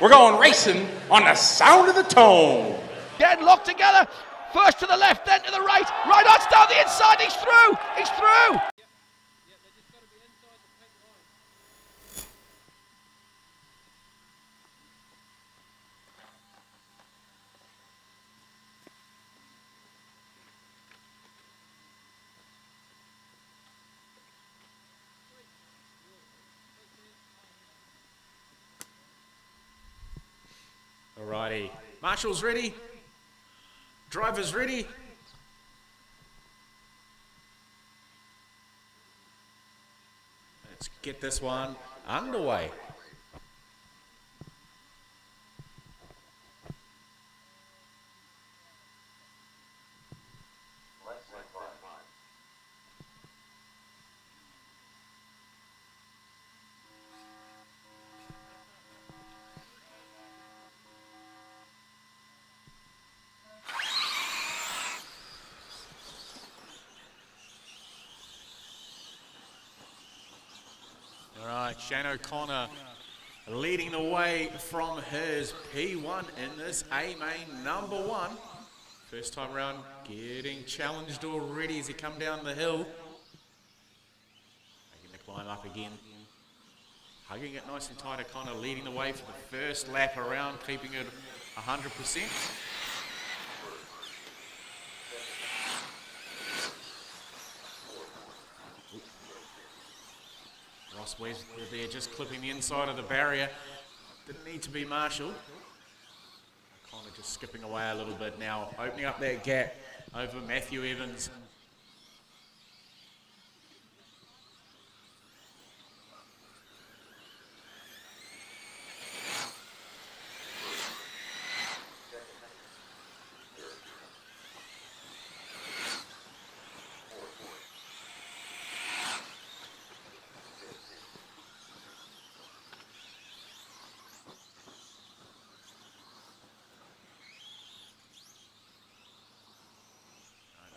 We're going racing on the sound of the tone. Again, locked together. First to the left, then to the right. Right odds down the inside. He's through. He's through. Alrighty, Marshall's ready, driver's ready. Let's get this one underway. Alright, Shane O'Connor leading the way from his P1 in this Amain number 1. First time around getting challenged already as he come down the hill. Making the climb up again. Hugging it nice and tight, O'Connor leading the way for the first lap around, keeping it 100%. Ross West there just clipping the inside of the barrier. Didn't need to be Marshall. O'Connor just skipping away a little bit now, opening up that gap over Matthew Evans.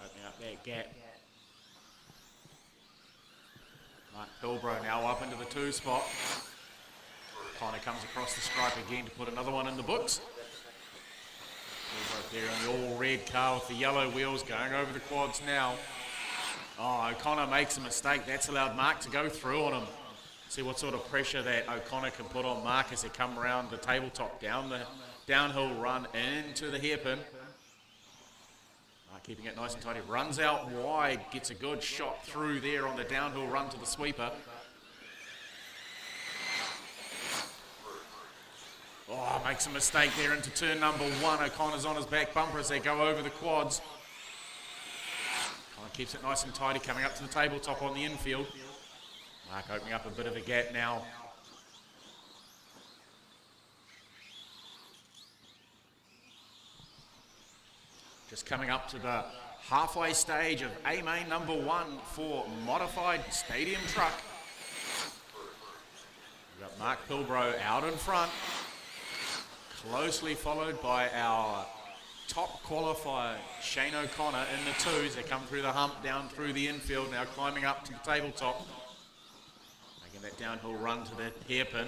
Opening up that gap. Mark Pilbrow now up into the 2 spot. Connor comes across the stripe again to put another one in the books. Pilbrow there in the all red car with the yellow wheels going over the quads now. Oh, O'Connor makes a mistake. That's allowed Mark to go through on him. See what sort of pressure that O'Connor can put on Mark as they come around the tabletop, down the downhill run into the hairpin. Keeping it nice and tight. He runs out wide, gets a good shot through there on the downhill run to the sweeper. Oh, makes a mistake there into turn number 1. O'Connor's on his back bumper as they go over the quads. O'Connor keeps it nice and tidy, coming up to the tabletop on the infield. Mark opening up a bit of a gap now. Just coming up to the halfway stage of Amain number 1 for modified stadium truck. We've got Mark Pilbrow out in front, closely followed by our top qualifier, Shane O'Connor in the 2s. They come through the hump, down through the infield, now climbing up to the tabletop. Making that downhill run to the hairpin.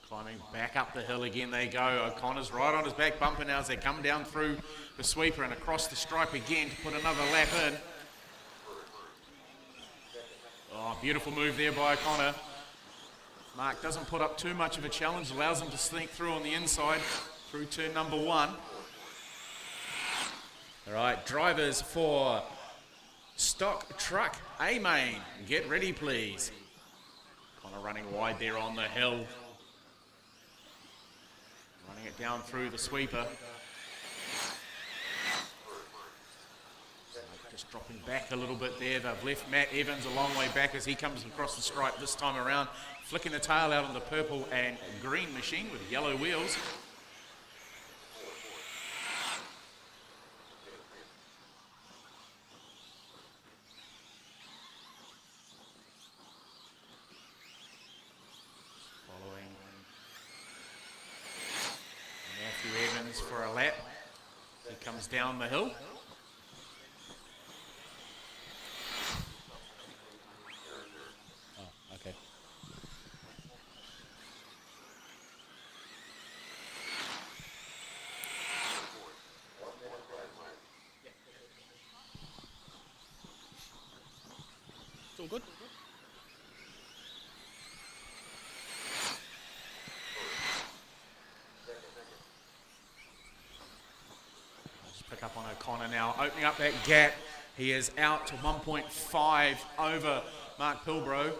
Climbing back up the hill again they go. O'Connor's right on his back bumper now as they come down through the sweeper and across the stripe again to put another lap in. Oh, beautiful move there by O'Connor. Mark doesn't put up too much of a challenge, allows him to sneak through on the inside through turn number 1. All right, drivers for stock truck Amain, get ready please. O'Connor running wide there on the hill. Running it down through the sweeper. Just dropping back a little bit there. They've left Matt Evans a long way back as he comes across the stripe this time around, flicking the tail out on the purple and green machine with yellow wheels. Evans for a lap. He comes down the hill. Oh, okay. good. Just pick up on O'Connor now, opening up that gap. He is out to 1.5 over Mark Pilbrow.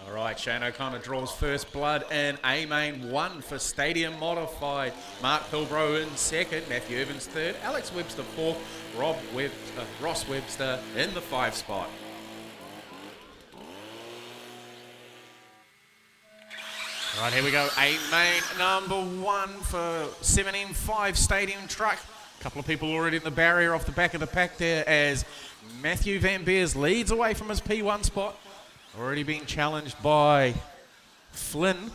All right, Shane O'Connor draws first blood in Amain 1 for Stadium Modified. Mark Pilbrow in second, Matthew Evans third, Alex Webster fourth, Ross Webster in the 5 spot. All right, here we go. Amain number 1 for 17.5 Stadium Truck. A couple of people already in the barrier off the back of the pack there as Matthew Van Beers leads away from his P1 spot. Already being challenged by Flynn.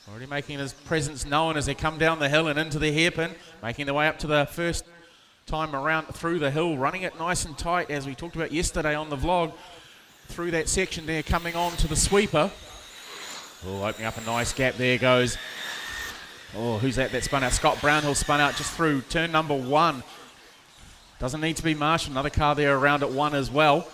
Already making his presence known as they come down the hill and into the hairpin. Making their way up to the first time around through the hill. Running it nice and tight as we talked about yesterday on the vlog. Through that section there, coming on to the sweeper. Oh, opening up a nice gap. There goes. Oh, who's that spun out? Scott Brownhill spun out just through turn number 1. Doesn't need to be marshaled. Another car there around at 1 as well.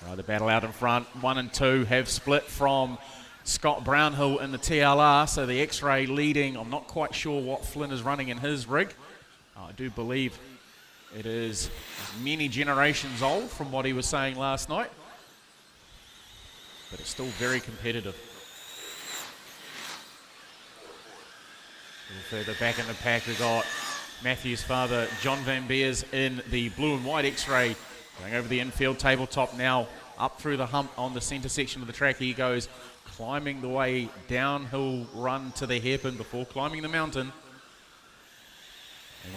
Right, the battle out in front. 1 and 2 have split from Scott Brownhill in the TLR. So the X-Ray leading. I'm not quite sure what Flynn is running in his rig. I do believe it is many generations old from what he was saying last night. But it's still very competitive. A little further back in the pack, we've got Matthew's father, John Van Beers, in the blue and white X-Ray. Going over the infield tabletop now, up through the hump on the centre section of the track. He goes climbing the way downhill run to the hairpin before climbing the mountain.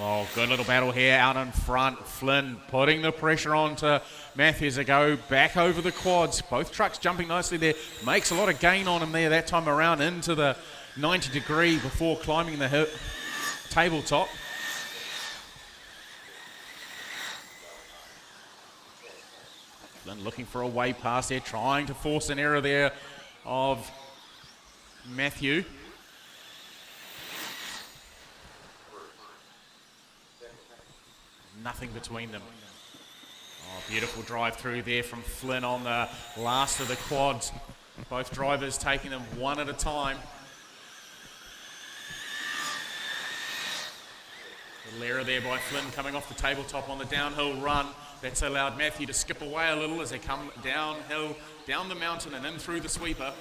Oh, good little battle here out in front. Flynn putting the pressure on to Matthews to go back over the quads. Both trucks jumping nicely there. Makes a lot of gain on him there that time around into the 90 degree before climbing the tabletop. Flynn looking for a way past there, trying to force an error there of Matthew. Nothing between them. Oh, beautiful drive through there from Flynn on the last of the quads. Both drivers taking them one at a time. Little error there by Flynn coming off the tabletop on the downhill run. That's allowed Matthew to skip away a little as they come downhill, down the mountain and in through the sweeper.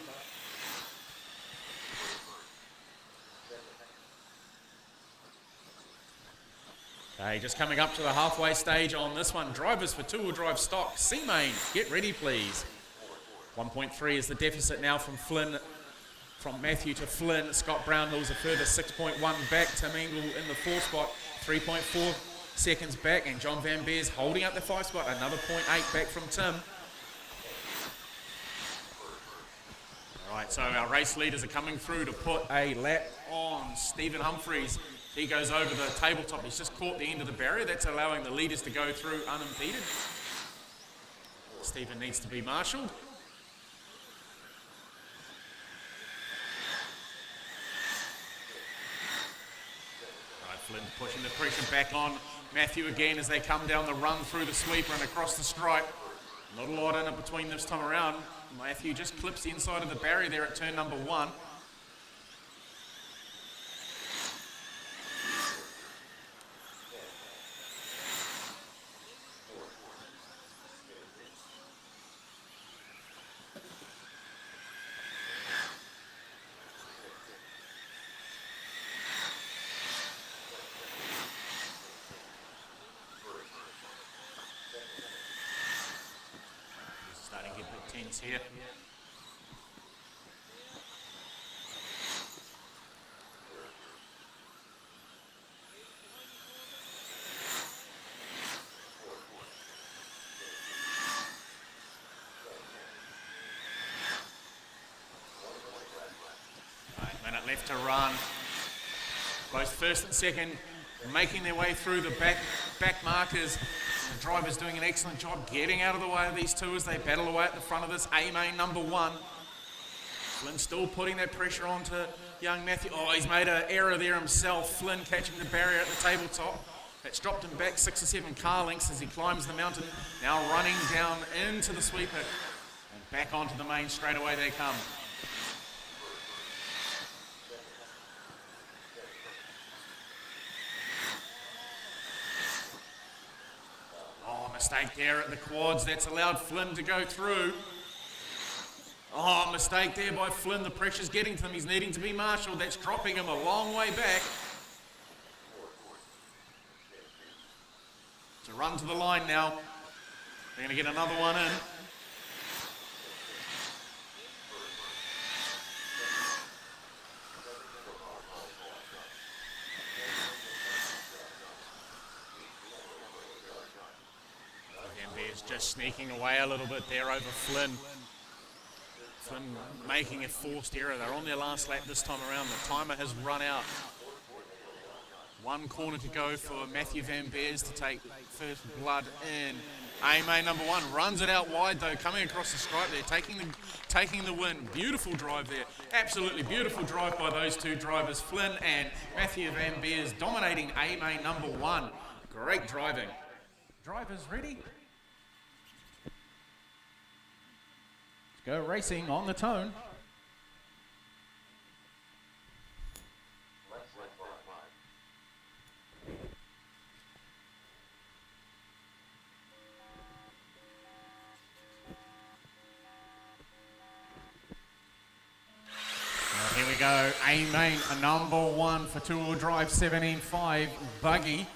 Okay, just coming up to the halfway stage on this one. Drivers for two-wheel drive stock. Amain, get ready please. 1.3 is the deficit now from Flynn, from Matthew to Flynn. Scott Brownhill's a further 6.1 back. Tim Engel in the 4 spot, 3.4 seconds back. And John Van Beers holding up the 5 spot, another 0.8 back from Tim. All right, so our race leaders are coming through to put a lap on Stephen Humphreys. He goes over the tabletop. He's just caught the end of the barrier. That's allowing the leaders to go through unimpeded. Stephen needs to be marshalled. Right, Flynn pushing the pressure back on Matthew again as they come down the run through the sweeper and across the stripe. Not a lot in it between this time around. Matthew just clips the inside of the barrier there at turn number 1. pretense here. Minute left to run. Both first and second making their way through the back markers. The driver's doing an excellent job getting out of the way of these two as they battle away at the front of this Amain number 1. Flynn still putting that pressure onto young Matthew. Oh, he's made an error there himself. Flynn catching the barrier at the tabletop. That's dropped him back 6 or 7 car lengths as he climbs the mountain. Now running down into the sweeper and back onto the main straight away they come. Mistake there at the quads. That's allowed Flynn to go through. Oh, mistake there by Flynn. The pressure's getting to him. He's needing to be marshalled. That's dropping him a long way back. To run to the line now. They're going to get another one in. Just sneaking away a little bit there over Flynn. Flynn making a forced error. They're on their last lap this time around. The timer has run out. 1 corner to go for Matthew Van Beers to take first blood in. Amain number 1 runs it out wide though, coming across the stripe there, taking the win. Beautiful drive there. Absolutely beautiful drive by those two drivers, Flynn and Matthew Van Beers, dominating Amain number 1. Great driving. Drivers ready? Go racing on the tone. Well, here we go. Amain, a number 1 for two-wheel drive 17.5 buggy.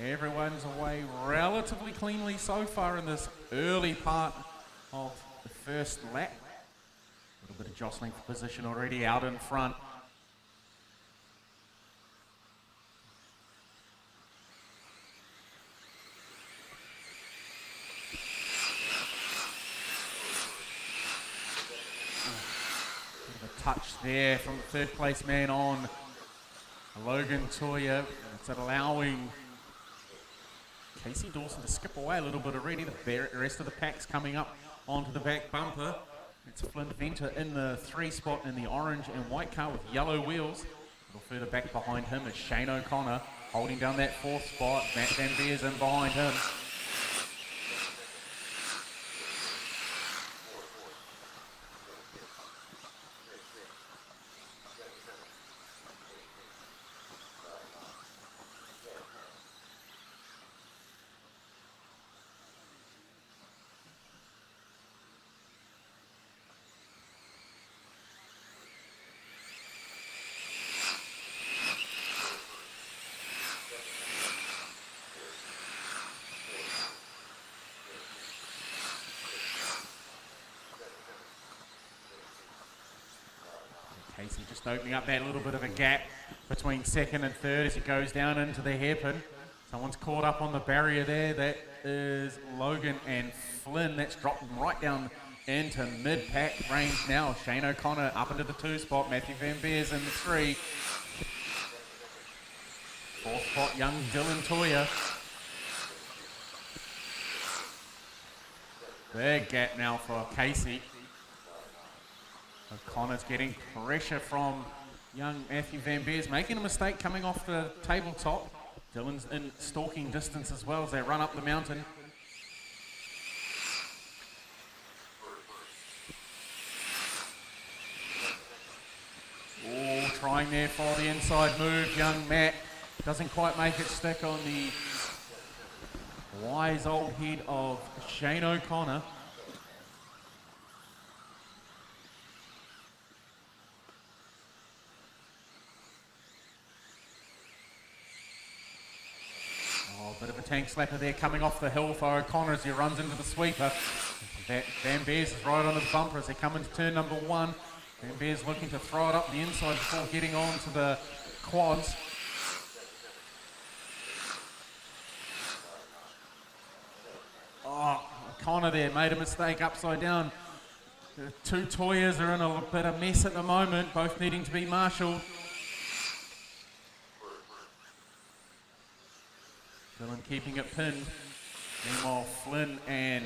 Everyone's away relatively cleanly so far in this early part of the first lap. A little bit of jostling for position already out in front. Bit of a touch there from the third place man on Logan Toya. It's allowing Casey Dawson to skip away a little bit already. The rest of the pack's coming up onto the back bumper. It's Flynn Venter in the 3 spot in the orange and white car with yellow wheels. A little further back behind him is Shane O'Connor holding down that 4th spot. Matt Van Beers in behind him. Casey just opening up that little bit of a gap between second and third as he goes down into the hairpin. Someone's caught up on the barrier there. That is Logan and Flynn. That's dropped them right down into mid-pack range now. Shane O'Connor up into the 2 spot. Matthew Van Beers in the 3. 4th spot, young Dylan Toya. Big gap now for Casey. O'Connor's getting pressure from young Matthew Van Beers, making a mistake coming off the tabletop. Dylan's in stalking distance as well as they run up the mountain. Oh, trying there for the inside move. Young Matt doesn't quite make it stick on the wise old head of Shane O'Connor. Bit of a tank slapper there coming off the hill for O'Connor as he runs into the sweeper. Van Beers is right on the bumper as they come into turn number 1. Van Beers looking to throw it up the inside before getting on to the quads. Oh, O'Connor there made a mistake upside down. The two Toyas are in a bit of mess at the moment, both needing to be marshalled. Dylan keeping it pinned. Meanwhile, Flynn and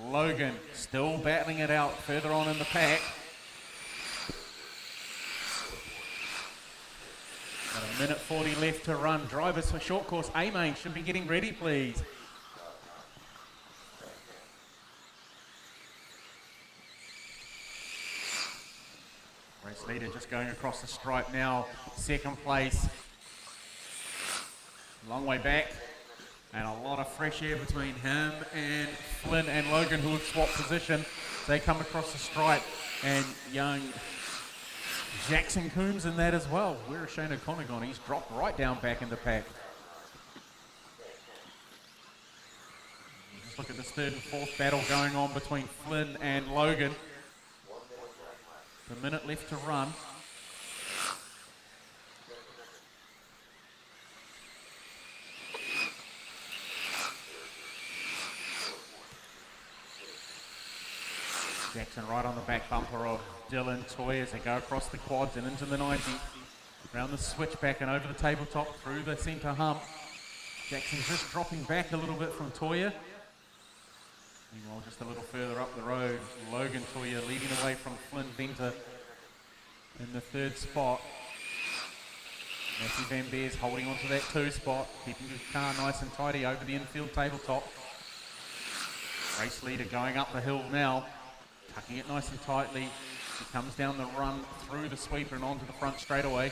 Logan still battling it out further on in the pack. Got a minute 40 left to run. Drivers for short course, Amain should be getting ready, please. Race leader just going across the stripe now, second place. Long way back, and a lot of fresh air between him and Flynn and Logan, who have swapped position. They come across the stripe, and young Jackson Coombs in that as well. Where is Shane O'Connor gone? He's dropped right down back in the pack. Just look at this third and fourth battle going on between Flynn and Logan. A minute left to run. Jackson right on the back bumper of Dylan Toy as they go across the quads and into the 90. Around the switchback and over the tabletop through the centre hump. Jackson's just dropping back a little bit from Toya. Meanwhile, just a little further up the road, Logan Toya leading away from Flynn Venter in the third spot. Matthew Van Beers holding on to that 2 spot, keeping his car nice and tidy over the infield tabletop. Race leader going up the hill now, tucking it nice and tightly. He comes down the run through the sweeper and onto the front straightaway.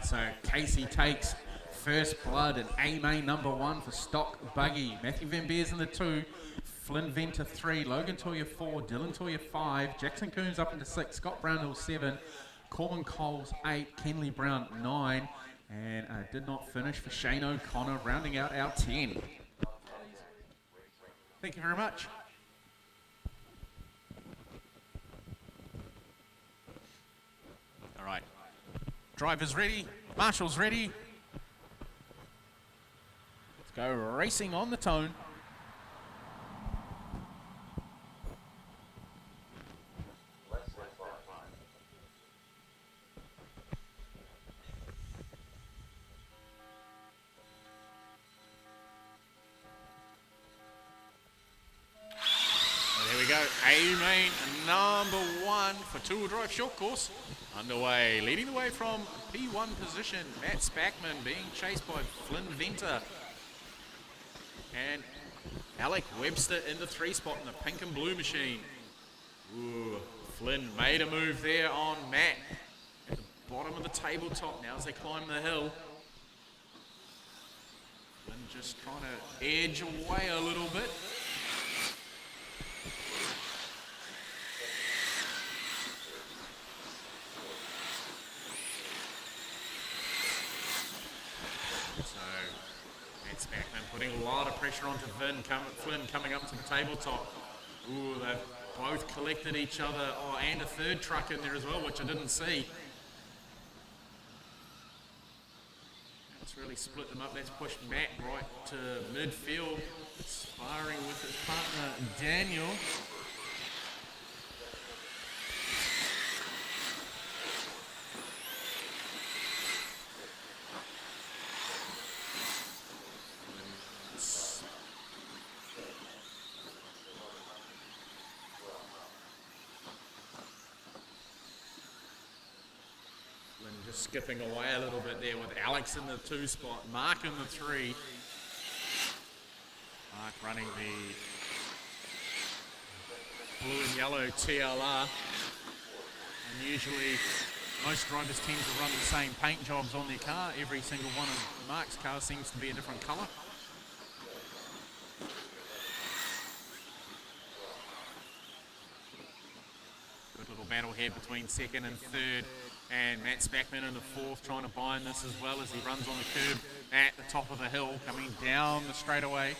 So Casey takes first blood and Amain number 1 for stock buggy. Matthew Van Beers in the 2, Flynn Venter 3, Logan Toya 4, Dylan Toya 5, Jackson Coombs up into 6, Scott Brownhill 7, Corbin Coles 8, Kenley Brown 9, and did not finish for Shane O'Connor, rounding out our 10. Thank you very much. All right. Drivers ready, marshals ready. Let's go racing on the tone. There we go, Amain number 1 for two-wheel drive short course. Underway, leading the way from P1 position, Matt Spackman being chased by Flynn Venter. And Alec Webster in the 3 spot in the pink and blue machine. Ooh, Flynn made a move there on Matt at the bottom of the tabletop now as they climb the hill. Flynn just trying to edge away a little bit. Spackman putting a lot of pressure onto Flynn coming up to the tabletop. Ooh, they've both collected each other. Oh, and a third truck in there as well, which I didn't see. That's really split them up. That's pushed Matt right to midfield, sparring with his partner Daniel. Just skipping away a little bit there with Alex in the 2 spot, Mark in the 3. Mark running the blue and yellow TLR. And usually most drivers tend to run the same paint jobs on their car. Every single one of Mark's cars seems to be a different colour. Good little battle here between second and third. And Matt Spackman in the 4th trying to bind this as well as he runs on the curb at the top of the hill, coming down the straightaway.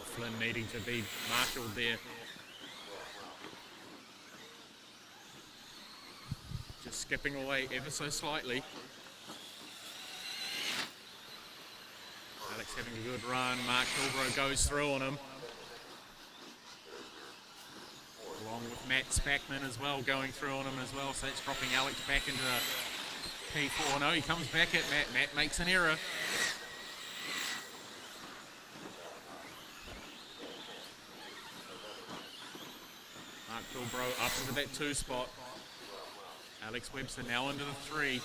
Flynn needing to be marshalled there. Just skipping away ever so slightly. Alex having a good run. Mark Kilbro goes through on him. Along with Matt Spackman as well, going through on him as well. So that's dropping Alex back into P4. No, he comes back at Matt. Matt makes an error. Mark Kilbro up into that 2 spot. Alex Webster now into the 3.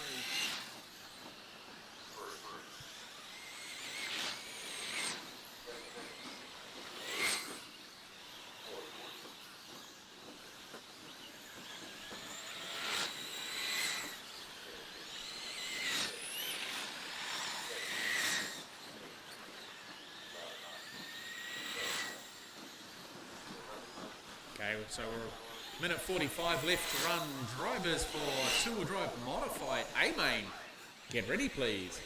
Okay, so we're minute 45 left to run. Drivers for two-wheel drive modified Amain. Get ready, please.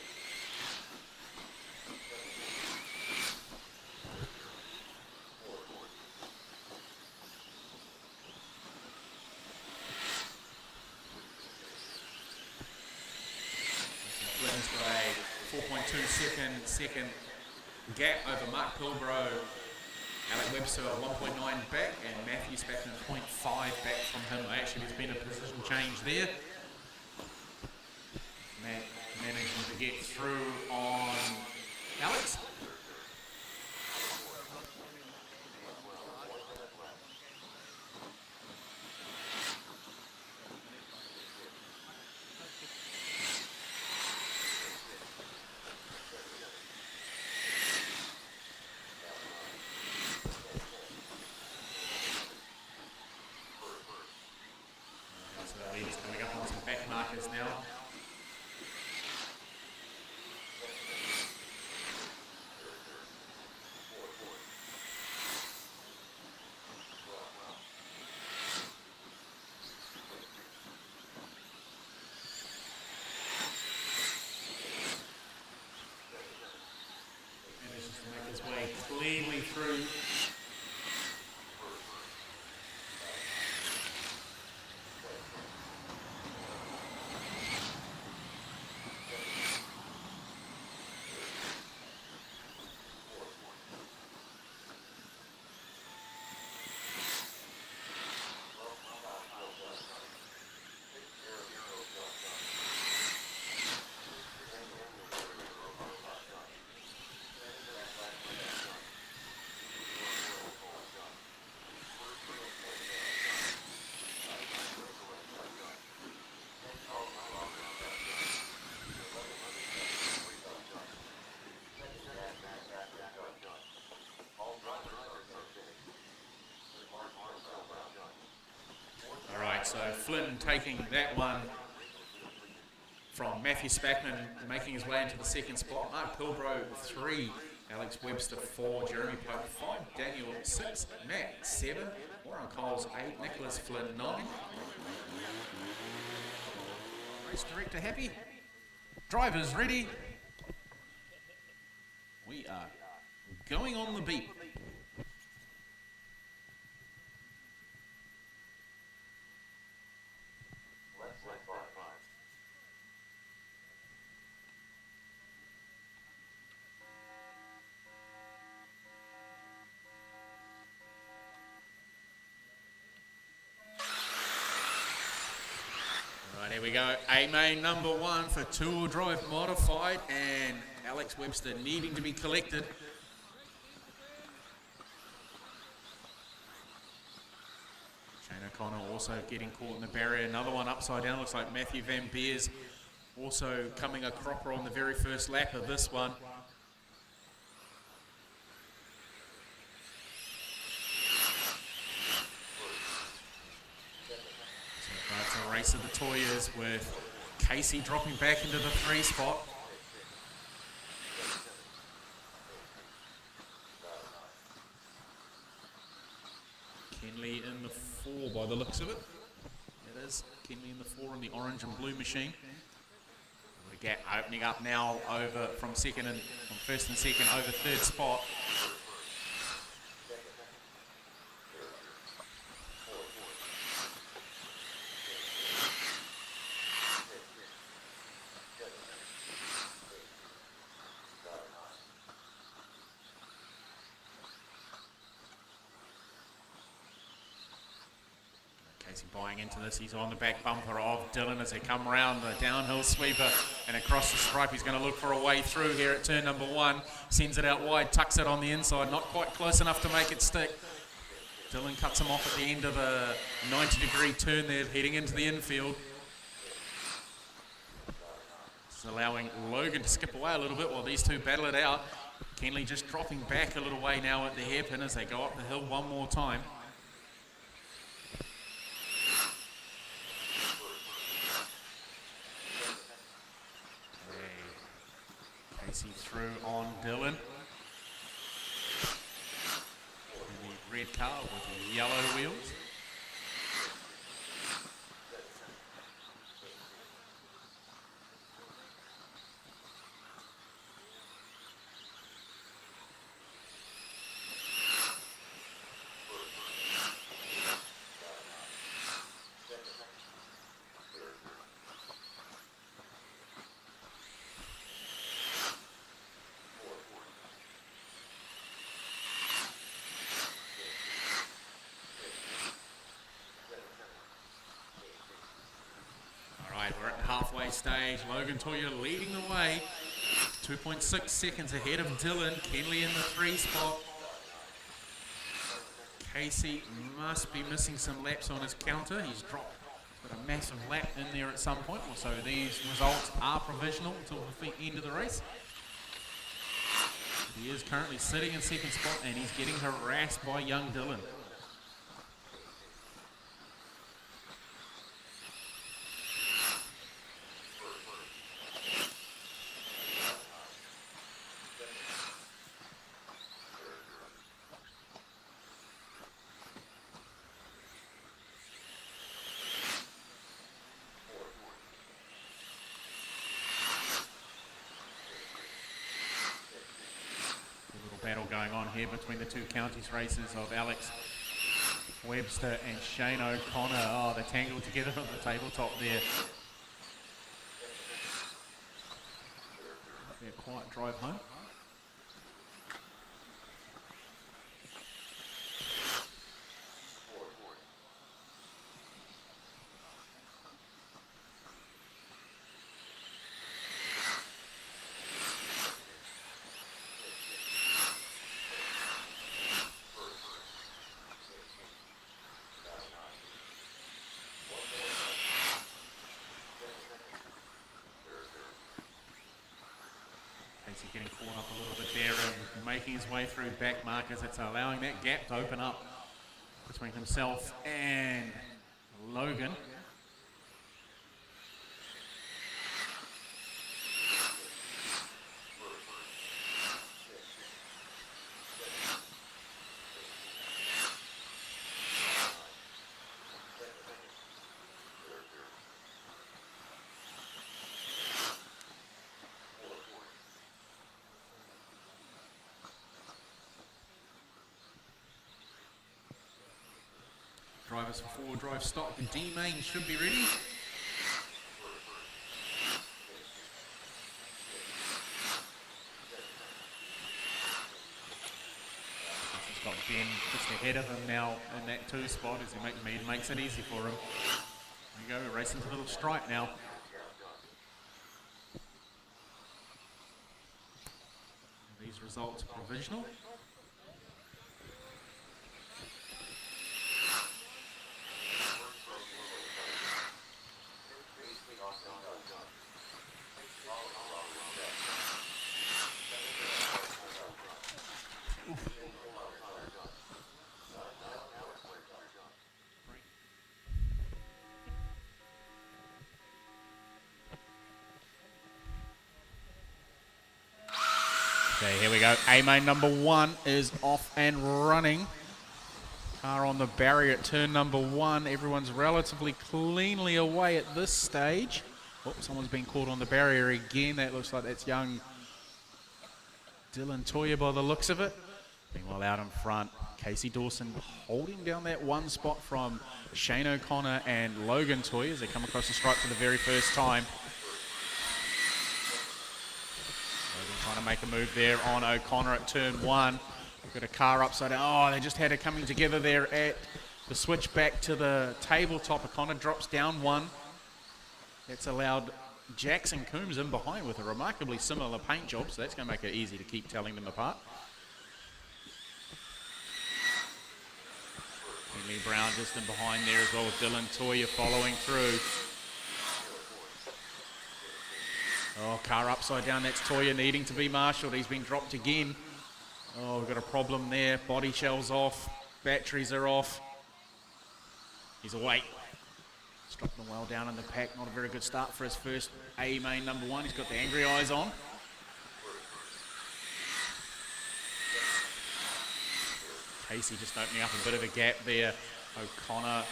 Flynn's got a 4.2 second gap over Mark Pilbro. Alex Webster 1.9 back, and Matthew Spackman 0.5 back from him. Actually, there's been a position change there. Matt managing to get through on Alex. Leaders coming up on some back markers now. Manages to make his way cleanly through. So Flynn taking that one from Matthew Spackman, making his way into the second spot. Mark Pilbro 3, Alex Webster 4, Jeremy Pope 5, Daniel 6, Matt 7, Warren Coles 8, Nicholas Flynn 9. Race director happy. Drivers ready. We are going on the beat. Right, here we go. Amain number 1 for two-wheel drive modified, and Alex Webster needing to be collected. Shane O'Connor also getting caught in the barrier. Another one upside down. Looks like Matthew Van Beers also coming a cropper on the very first lap of this one. It's a race of the Toyas with Casey dropping back into the 3 spot. Kenley in the 4 by the looks of it. It is Kenley in the 4 in the orange and blue machine. The gap opening up now over from first and second over 3rd spot. Casey buying into this. He's on the back bumper of Dylan as they come around the downhill sweeper and across the stripe. He's going to look for a way through here at turn number 1. Sends it out wide, tucks it on the inside. Not quite close enough to make it stick. Dylan cuts him off at the end of the 90-degree turn there, heading into the infield. This is allowing Logan to skip away a little bit while these two battle it out. Kenley just dropping back a little way now at the hairpin as they go up the hill one more time. Casey through on Dylan. In the red car with the yellow wheels. We're at the halfway stage. Logan Toya leading the way. 2.6 seconds ahead of Dylan. Kenley in the 3 spot. Casey must be missing some laps on his counter. He's got a massive lap in there at some point. So these results are provisional until the end of the race. He is currently sitting in 2nd spot and he's getting harassed by young Dylan. Battle going on here between the two counties races of Alex Webster and Shane O'Connor. Oh, they're tangled together on the tabletop there. A quiet drive home. Casey getting caught up a little bit there and making his way through back markers. It's allowing that gap to open up between himself and Logan. Drivers for 4-wheel drive stock and D-Main should be ready. He's got Ben just ahead of him now in that 2 spot as he makes it easy for him. There we go, racing to the little stripe now. These results are provisional. Okay, here we go. Amain number 1 is off and running. Car on the barrier at turn number 1. Everyone's relatively cleanly away at this stage. Oh, someone's been caught on the barrier again. That looks like that's young Dylan Toya by the looks of it. Meanwhile, out in front, Casey Dawson holding down that one spot from Shane O'Connor and Logan Toya as they come across the stripe for the very first time. Logan trying to make a move there on O'Connor at turn 1. We've got a car upside down. Oh, they just had it coming together there at the switch back to the tabletop. O'Connor drops down 1. That's allowed Jackson Coombs in behind with a remarkably similar paint job, so that's going to make it easy to keep telling them apart. Lee Brown just in behind there as well with Dylan Toya following through. Oh, car upside down. That's Toya needing to be marshalled. He's been dropped again. Oh, we've got a problem there. Body shell's off. Batteries are off. He's away. Dropping well down in the pack. Not a very good start for his first Amain number 1. He's got the angry eyes on. Casey just opening up a bit of a gap there. O'Connor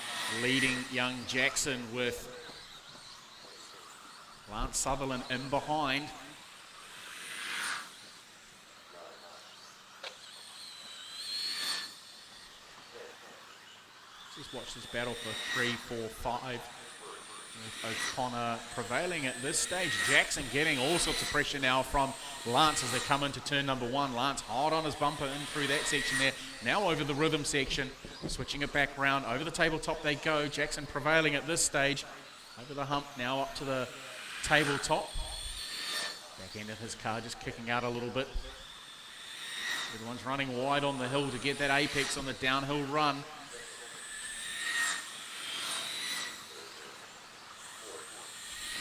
leading young Jackson with Lance Sutherland in behind. Just watch this battle for 3, 4, 5. With O'Connor prevailing at this stage. Jackson getting all sorts of pressure now from Lance as they come into turn number 1. Lance hard on his bumper in through that section there. Now over the rhythm section. Switching it back round. Over the tabletop they go. Jackson prevailing at this stage. Over the hump now up to the tabletop. Back end of his car just kicking out a little bit. Everyone's running wide on the hill to get that apex on the downhill run.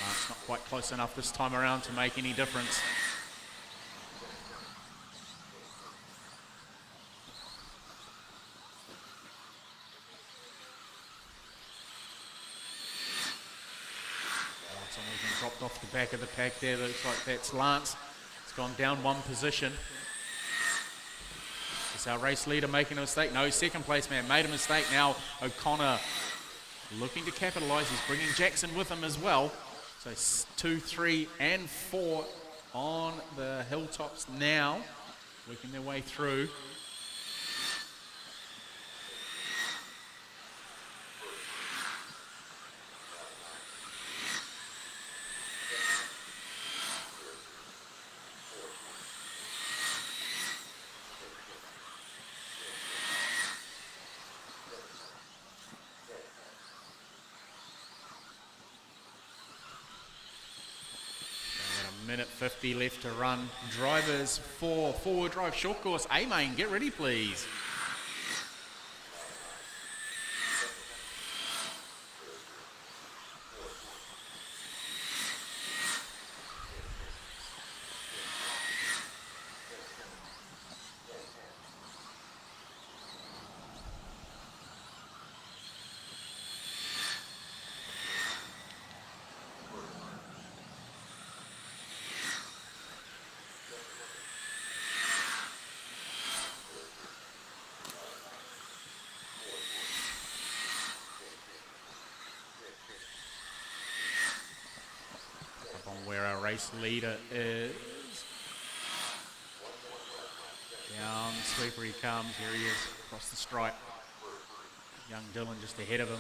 Lance not quite close enough this time around to make any difference. Someone's been dropped off the back of the pack there. Looks like that's Lance. It's gone down 1 position. Is our race leader making a mistake? No, second place man made a mistake. Now O'Connor looking to capitalise. He's bringing Jackson with him as well. So 2, 3, and 4 on the hilltops now, working their way through. Minute 50 left to run. Drivers for forward drive short course. Amain, get ready please. Where our race leader is. Down sweeper he comes. Here he is across the stripe. Young Dylan just ahead of him.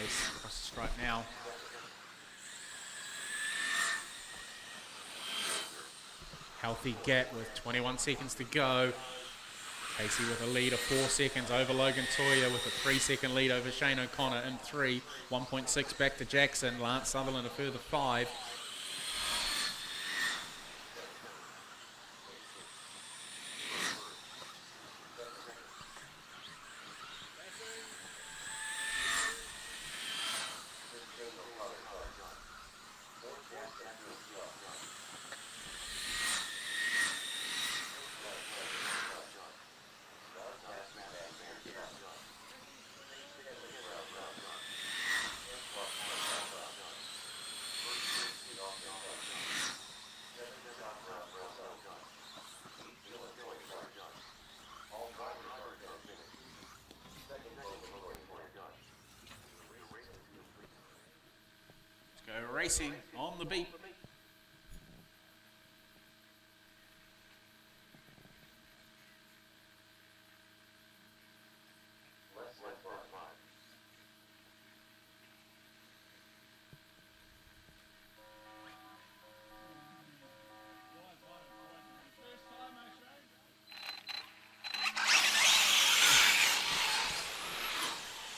race across the stripe now. Healthy gap with 21 seconds to go. Casey with a lead of 4 seconds over Logan Toya with a 3-second lead over Shane O'Connor in 3. 1.6 back to Jackson. Lance Sutherland a further 5. Go racing on the beat.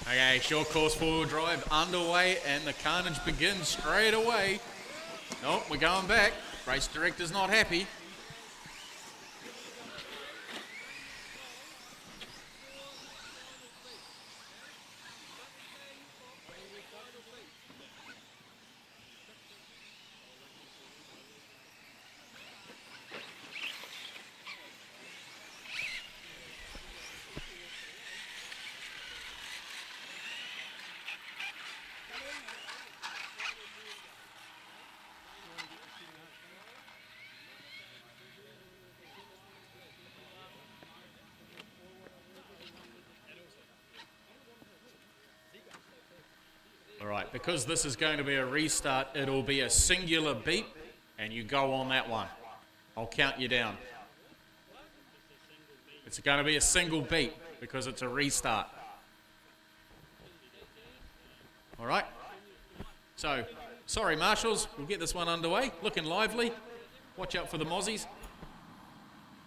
Okay, short course four-wheel drive underway and the carnage begins straight away. Oh, we're going back. Race director's not happy. All right, because this is going to be a restart, it'll be a singular beep, and you go on that one. I'll count you down. It's going to be a single beep because it's a restart. All right? So, sorry, marshals, we'll get this one underway. Looking lively. Watch out for the mozzies.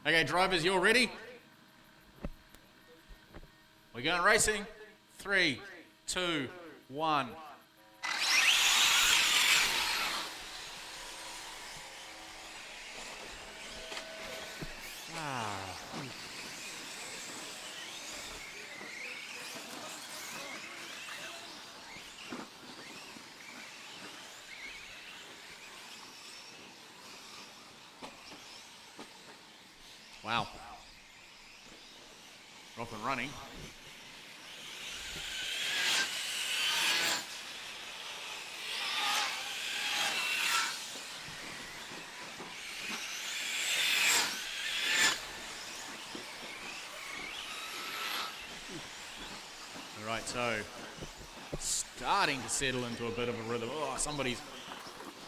Okay, drivers, you're ready? We're going racing. 3, 2, 1. Wow. We're off and running. All right, so starting to settle into a bit of a rhythm. Oh, somebody's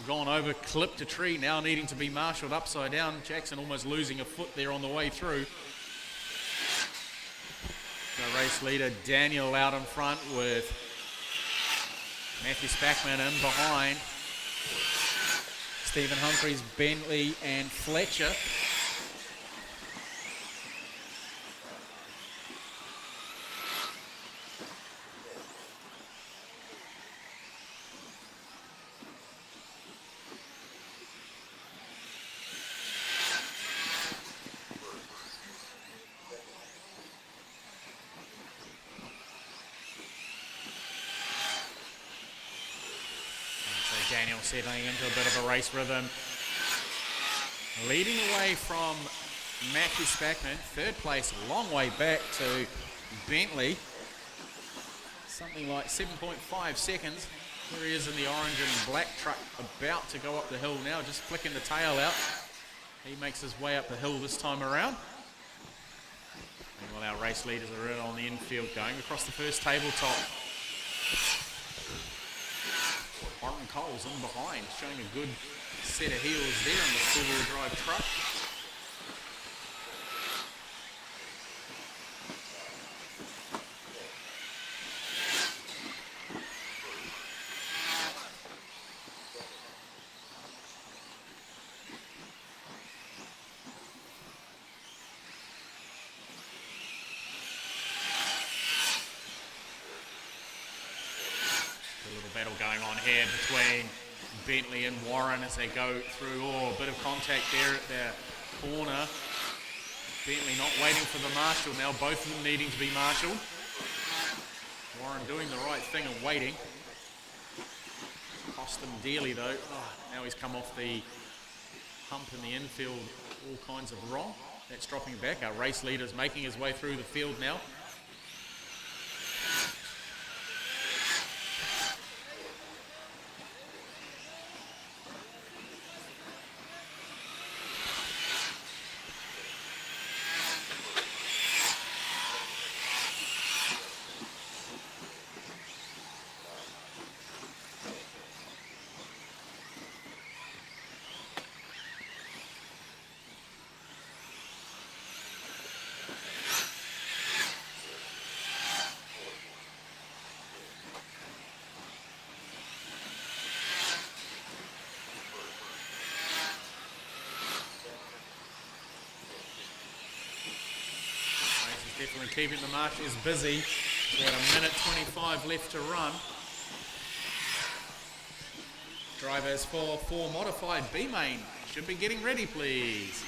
gone over, clipped a tree, now needing to be marshalled upside down. Jackson almost losing a foot there on the way through. The race leader Daniel out in front with Matthew Spackman in behind. Stephen Humphreys, Bentley and Fletcher. Daniel settling into a bit of a race rhythm. Leading away from Matthew Spackman. Third place, a long way back to Bentley. Something like 7.5 seconds. There he is in the orange and black truck about to go up the hill now, just flicking the tail out. He makes his way up the hill this time around. And while our race leaders are in on the infield going across the first tabletop. Warren Coles in behind, showing a good set of heels there in the four-wheel drive truck. going on here between Bentley and Warren as they go through. Oh, a bit of contact there at their corner. Bentley not waiting for the marshal now, both of them needing to be marshalled. Warren doing the right thing and waiting. Cost him dearly though. Oh, now he's come off the hump in the infield, all kinds of wrong. That's dropping back. Our race leader's making his way through the field now. Definitely keeping the marshals busy. We've got a minute 25 left to run. Drivers for 4 modified B-Main should be getting ready, please.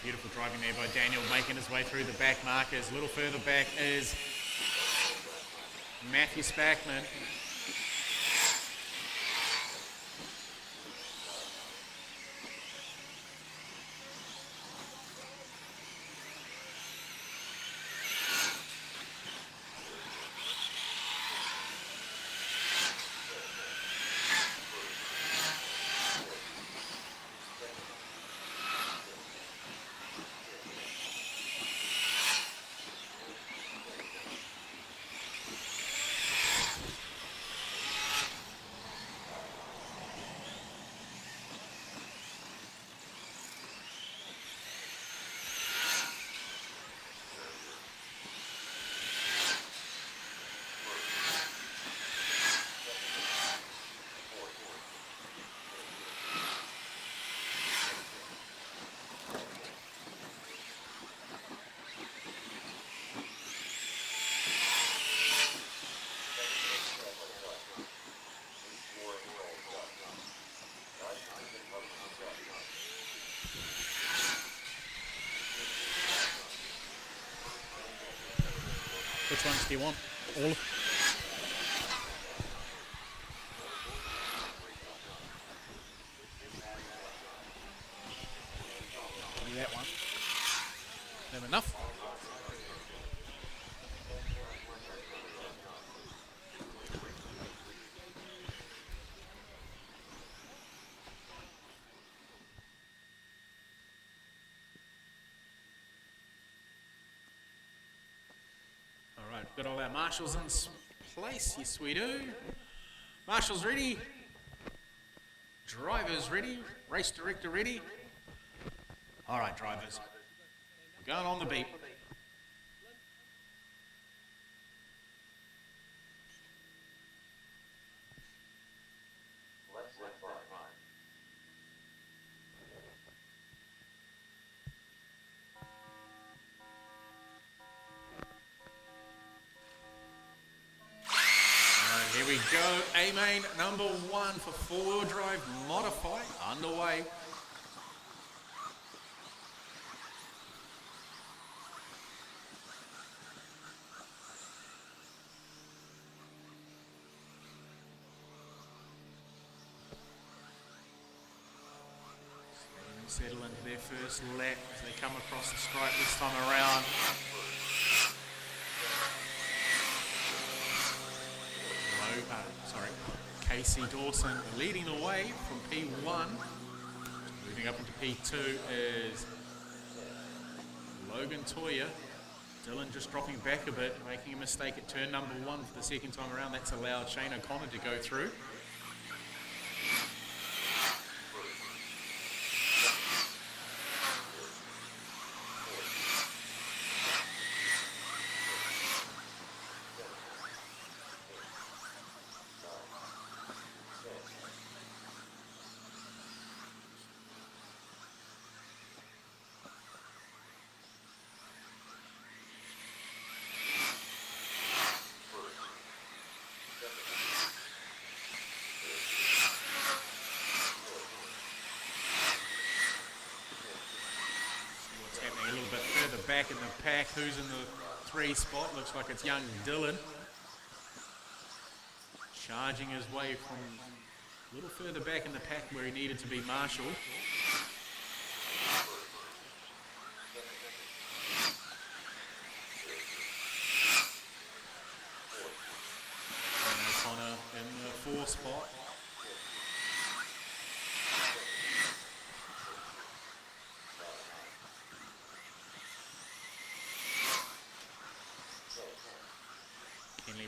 Beautiful driving there by Daniel, making his way through the back markers. A little further back is Matthew Spackman. Which ones do you want? All? Give me that one. Have enough? Got all our marshals in place, yes we do. Marshals ready, drivers ready, race director ready. All right, drivers, we're going on the beat. Here we go, Amain number 1 for 4-wheel drive modified, underway. Settle into their first lap as they come across the stripe this time around. Casey Dawson leading the way from P1. Moving up into P2 is Logan Toya. Dylan just dropping back a bit, making a mistake at turn number 1 for the second time around. That's allowed Shane O'Connor to go through. pack. Who's in the 3 spot? Looks like it's young Dylan. Charging his way from a little further back in the pack where he needed to be Marshall. And O'Connor in the 4 spot.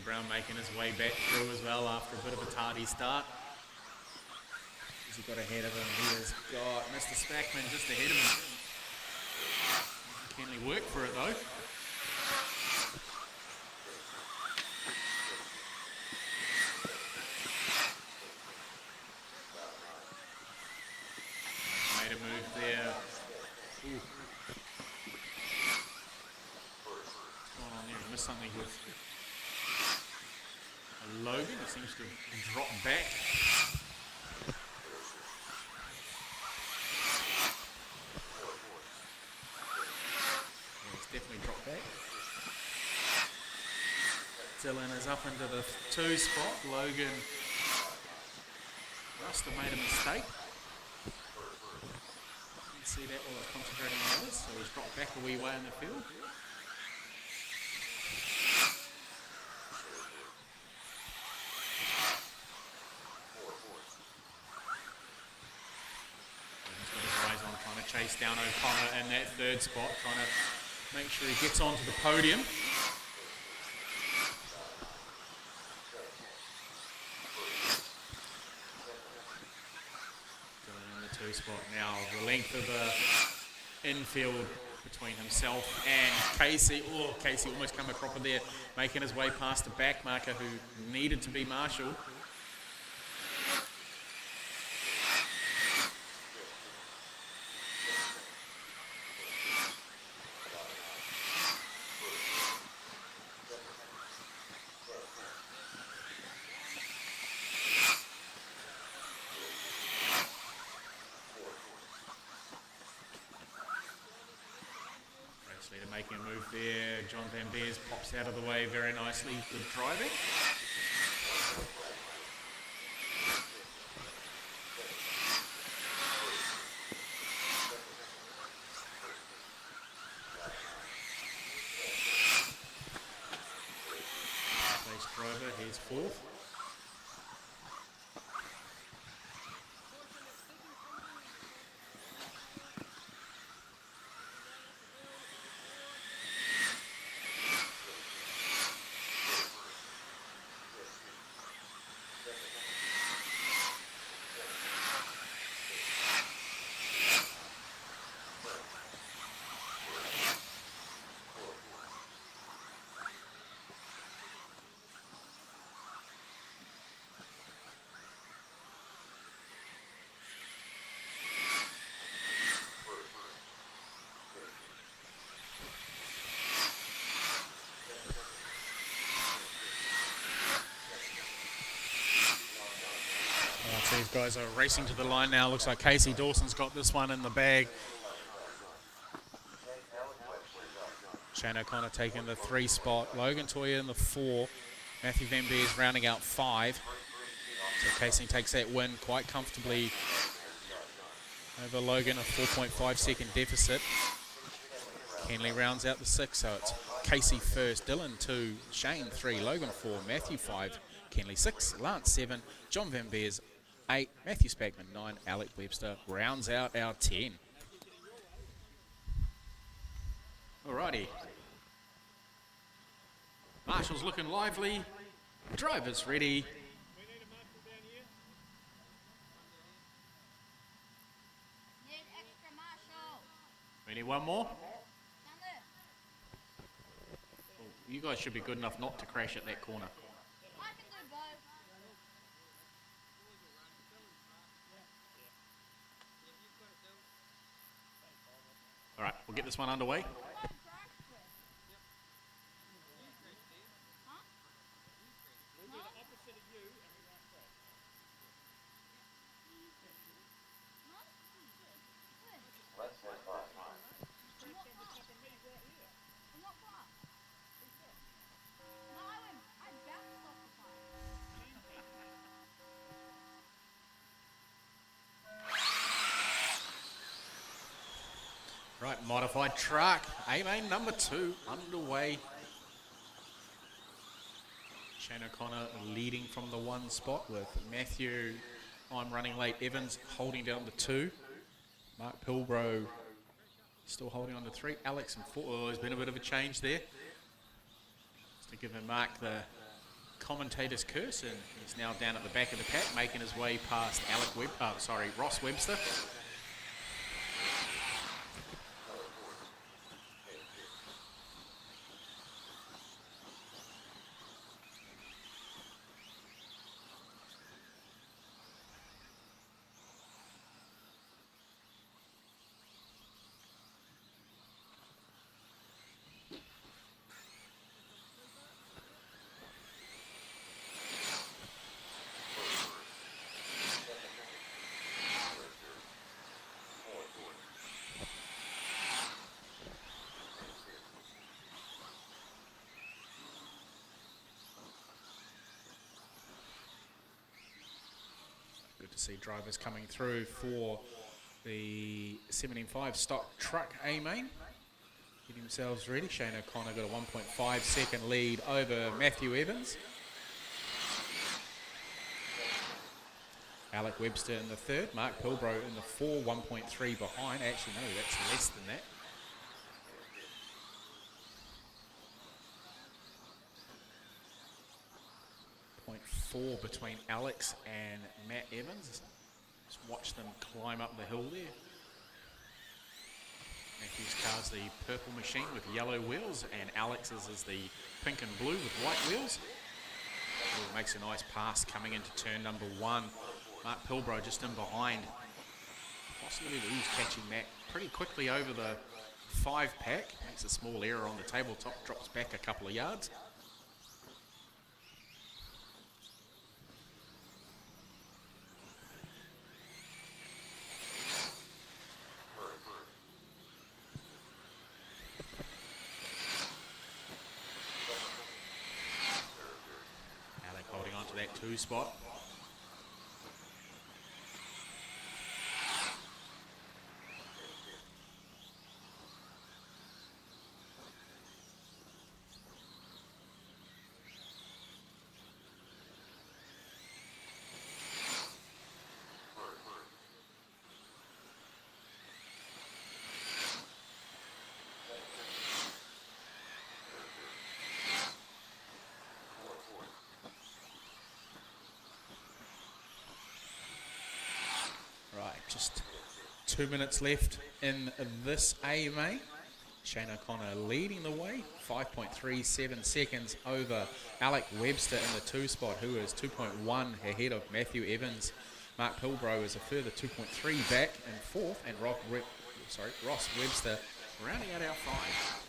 Brown making his way back through as well after a bit of a tardy start. He's got ahead of him. He has got Mr. Spackman just ahead of him. Kenley worked for it though. Made a move there. Ooh. What's going on there? He missed something with Logan. He seems to drop back. Yeah, he's definitely dropped back. Dylan is up into the 2 spot. Logan must have made a mistake. Didn't see that while I was concentrating on others, so he's dropped back a wee way in the field. Chase down O'Connor in that 3rd spot, trying to make sure he gets onto the podium. Dylan in the 2 spot now. The length of the infield between himself and Casey. Oh, Casey almost come a cropper there, making his way past the back marker who needed to be Marshall. Making a move there. John Van Beers pops out of the way very nicely. Good driving. Place driver, here's 4th. These guys are racing to the line now. Looks like Casey Dawson's got this one in the bag. Shane O'Connor taking the 3 spot. Logan Toya in the 4. Matthew Van Beers rounding out 5. So Casey takes that win quite comfortably over Logan, a 4.5 second deficit. Kenley rounds out the 6, so it's Casey first, Dylan 2, Shane 3, Logan 4, Matthew 5, Kenley 6, Lance 7, John Van Beers 8, Matthew Spackman 9, Alec Webster rounds out our 10. Alrighty. Marshall's looking lively. Drivers ready. We need one more. Oh, you guys should be good enough not to crash at that corner. All right, we'll get this one underway. Right, modified truck. Amain number 2 underway. Shane O'Connor leading from the 1 spot with Matthew, I'm running late, Evans holding down the 2. Mark Pilbrow still holding on to 3. Alex and 4. Oh, there's been a bit of a change there. Just to give him Mark the commentator's curse, and he's now down at the back of the pack, making his way past Ross Webster. Good to see drivers coming through for the 75 stock truck Amain. Getting themselves ready. Shane O'Connor got a 1.5 second lead over Matthew Evans. Alec Webster in the 3rd. Mark Pilbrow in the 4, 1.3 behind. Actually, no, that's less than that. .4 between Alex and Matt Evans. Just watch them climb up the hill there. Matthew's car's the purple machine with yellow wheels, and Alex's is the pink and blue with white wheels. Ooh, makes a nice pass coming into turn number 1. Mark Pilbrow just in behind. Possibly he's catching Matt pretty quickly over the 5 pack. Makes a small error on the tabletop, drops back a couple of yards. Holding on to that 2 spot. Right, just 2 minutes left in this AMA. Shane O'Connor leading the way, 5.37 seconds over Alec Webster in the 2 spot, who is 2.1 ahead of Matthew Evans. Mark Pilbrow is a further 2.3 back in 4th, and Ross Webster rounding out our 5.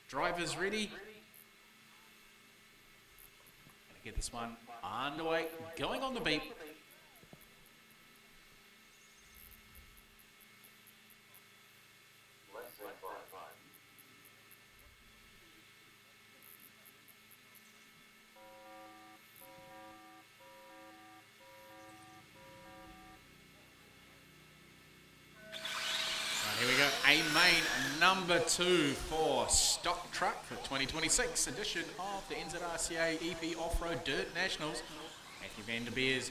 Drivers ready. Gonna get this one underway. Going on the beep. Here we go, Amain number 2 for stock truck for 2026 edition of the NZRCA EP Off-Road Dirt Nationals. Matthew van der Beers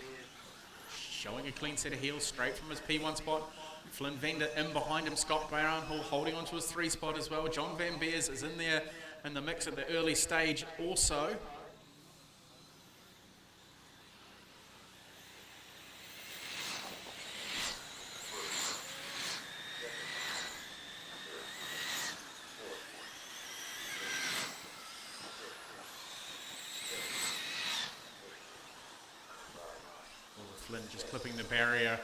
showing a clean set of heels straight from his P1 spot. Flynn Vender in behind him, Scott Brownhill holding on to his 3 spot as well. John Van Beers is in there in the mix at the early stage also. Flynn just clipping the barrier,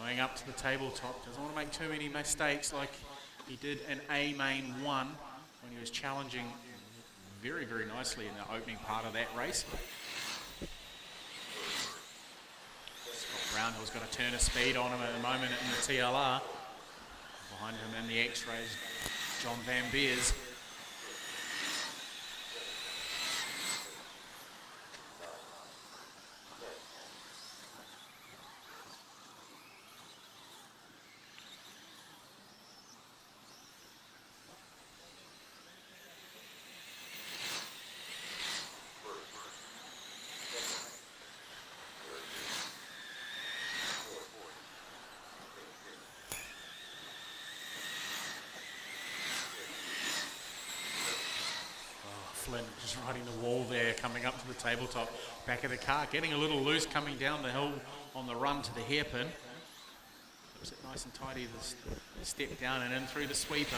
going up to the tabletop. Doesn't want to make too many mistakes like he did in Amain 1 when he was challenging very, very nicely in the opening part of that race. Scott Brownhill's got a turn of speed on him at the moment in the TLR. Behind him in the X-rays, John Van Beers. Flynn just riding the wall there, coming up to the tabletop, back of the car, getting a little loose coming down the hill on the run to the hairpin. Looks it nice and tidy, the step down and in through the sweeper.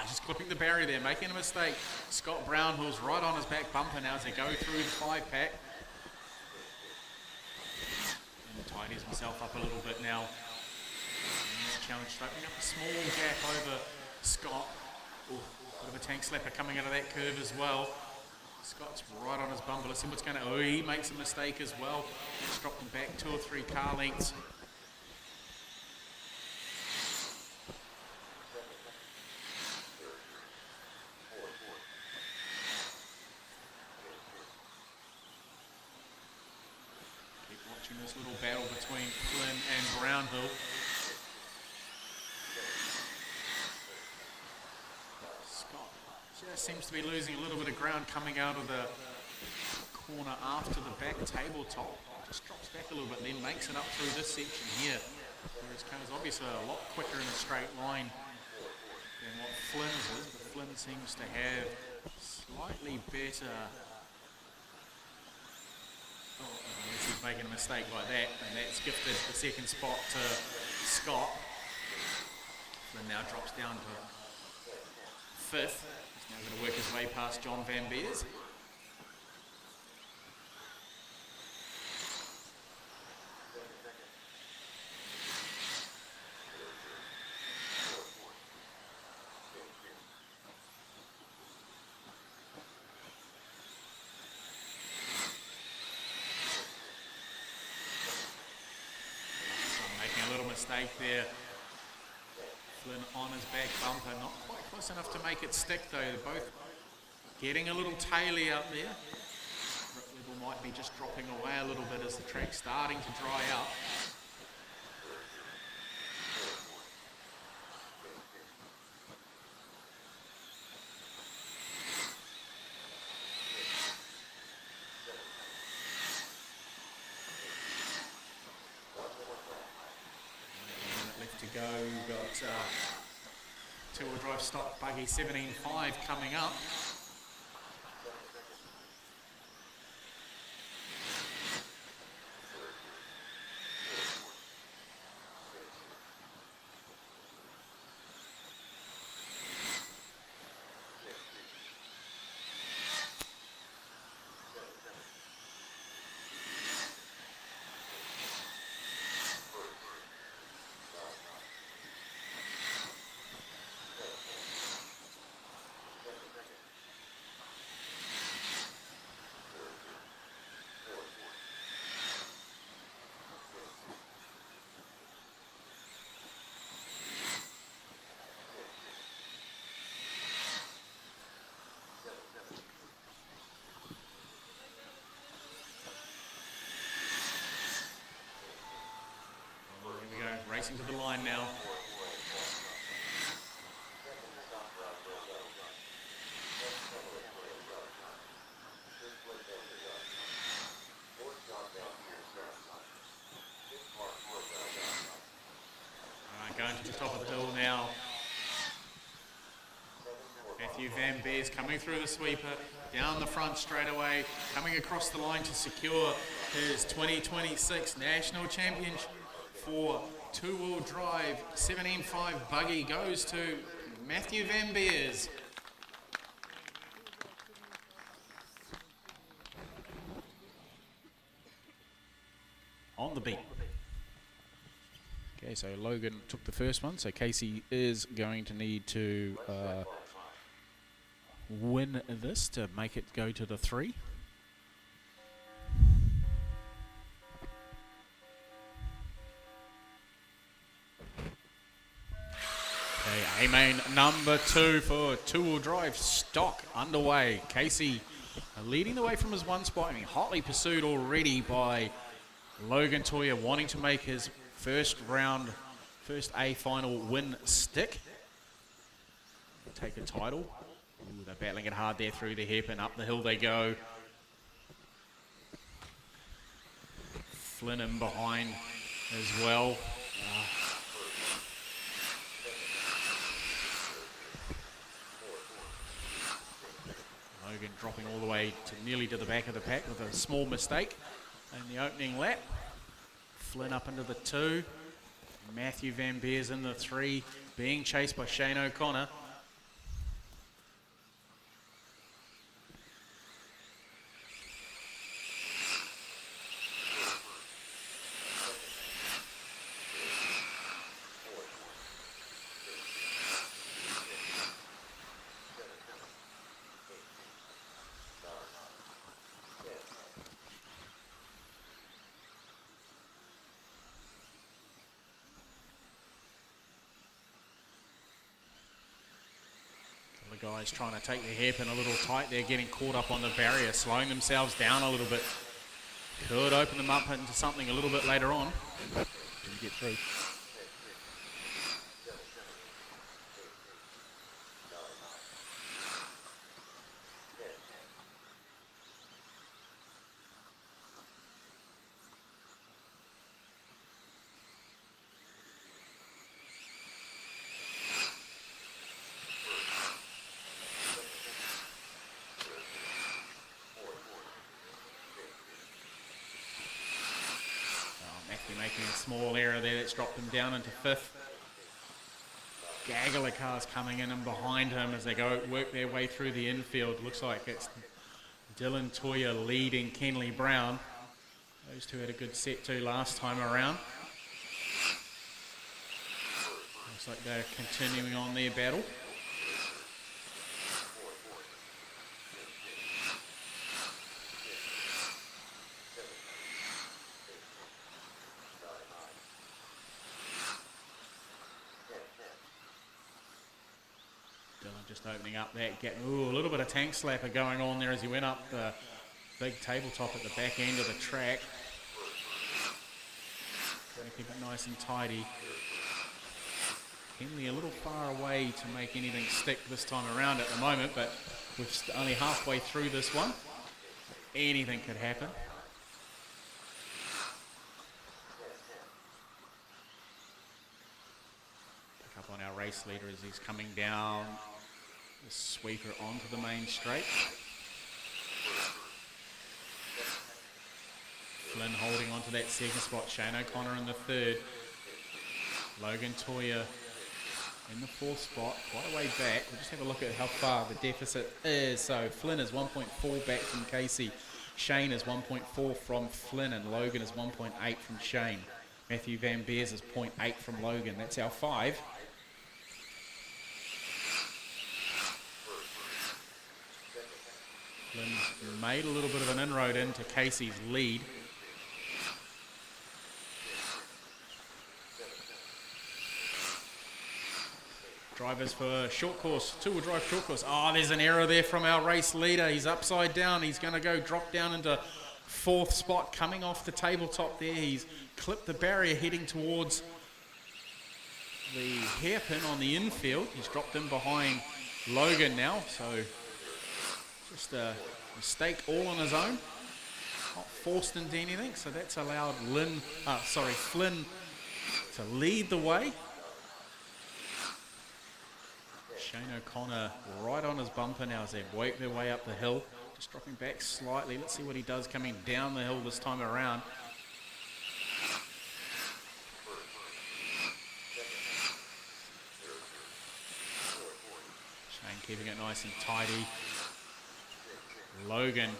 Just clipping the barrier there, making a mistake. Scott Brownhill's right on his back bumper now as they go through the 5-pack. And tidies himself up a little bit now. Challenge opening up a small gap over Scott. Ooh, bit of a tank slapper coming out of that curve as well. Scott's right on his bumper. Listen what's going to... Oh, he makes a mistake as well. He's dropped him back 2 or 3 car lengths. Keep watching this little battle between Flynn and Brownhill. Just seems to be losing a little bit of ground coming out of the corner after the back tabletop. Just drops back a little bit, then makes it up through this section here. Whereas Cone's obviously a lot quicker in a straight line than what Flynn's is, but Flynn seems to have slightly better... Oh, unless he's making a mistake like that, and that's gifted the second spot to Scott. Flynn now drops down to 5th. Now going to work his way past John Van Beers. Making a little mistake there. Flynn on his back bumper, not quite close enough to make it stick though. They're both getting a little taily out there. Grip level might be just dropping away a little bit as the track's starting to dry out. Left to go, we've got two-wheel drive stock buggy 17.5 coming up. racing to the line now. Going to the top of the hill now. Matthew Van Beers coming through the sweeper, down the front straight away, coming across the line to secure his 2026 National Championship for two-wheel drive. 17.5 buggy goes to Matthew Van Beers. On the beat. Okay, so Logan took the first one, so Casey is going to need to win this to make it go to the 3. Okay, Amain number 2 for two-wheel drive stock underway. Casey leading the way from his one spot. I mean, hotly pursued already by Logan Toya, wanting to make his first A final win stick. Take a title. Ooh, they're battling it hard there through the hairpin. Up the hill they go. Flynn in behind as well. Logan dropping all the way to nearly to the back of the pack with a small mistake in the opening lap. Flynn up into the 2. Matthew Van Beers in the 3, being chased by Shane O'Connor. The guys trying to take the hairpin a little tight. They're getting caught up on the barrier, slowing themselves down a little bit. Could open them up into something a little bit later on. Didn't get through. Making a small error there that's dropped him down into 5th. Gaggle of cars coming in and behind him as they go work their way through the infield. Looks like it's Dylan Toya leading Kenley Brown. Those two had a good set too last time around. Looks like they're continuing on their battle. Just opening up that gap. Ooh, a little bit of tank slapper going on there as he went up the big tabletop at the back end of the track. Trying to keep it nice and tidy. Henley a little far away to make anything stick this time around at the moment, but we're only halfway through this one. Anything could happen. Pick up on our race leader as he's coming down. The sweeper onto the main straight. Flynn holding onto that 2nd spot. Shane O'Connor in the 3rd. Logan Toya in the 4th spot, quite a way back. We'll just have a look at how far the deficit is. So Flynn is 1.4 back from Casey. Shane is 1.4 from Flynn, and Logan is 1.8 from Shane. Matthew Van Beers is 0.8 from Logan. That's our 5. Flynn's made a little bit of an inroad into Casey's lead. Drivers for short course, two-wheel drive short course. Oh, there's an error there from our race leader. He's upside down. He's going to go drop down into 4th spot, coming off the tabletop there. He's clipped the barrier heading towards the hairpin on the infield. He's dropped in behind Logan now, so just a mistake all on his own. Not forced into anything, so that's allowed Flynn to lead the way. Shane O'Connor right on his bumper now as they work their way up the hill. Just dropping back slightly. Let's see what he does coming down the hill this time around. Shane keeping it nice and tidy. Logan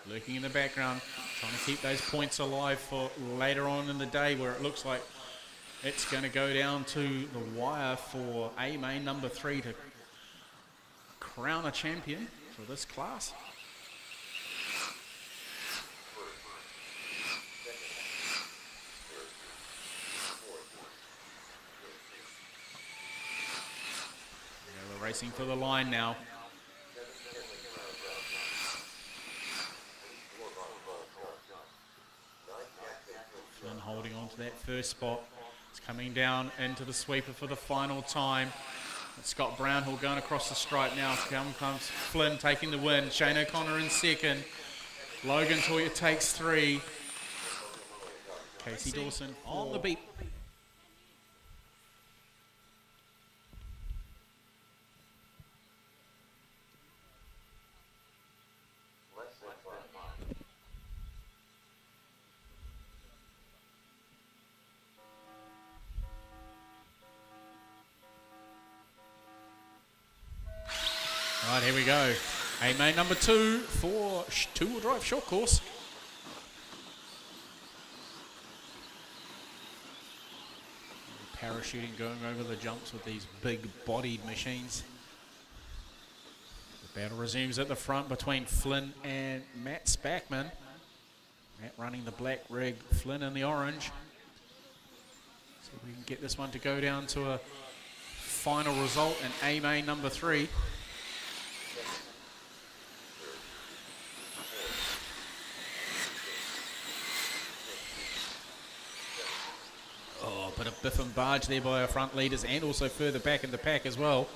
lurking in the background, trying to keep those points alive for later on in the day where it looks like it's going to go down to the wire for Amain number 3 to crown a champion for this class. Yeah, we're racing for the line now. Flynn holding on to that first spot. It's coming down into the sweeper for the final time. It's Scott Brownhill going across the stripe now. Down comes Flynn taking the win. Shane O'Connor in second. Logan Toya takes 3. Casey Dawson on the beat. Right, here we go. Amain number 2 for two-wheel drive short course. Parachuting going over the jumps with these big-bodied machines. The battle resumes at the front between Flynn and Matt Spackman. Matt running the black rig, Flynn in the orange. So we can get this one to go down to a final result in Amain number 3. Oh, but a biff and barge there by our front leaders and also further back in the pack as well.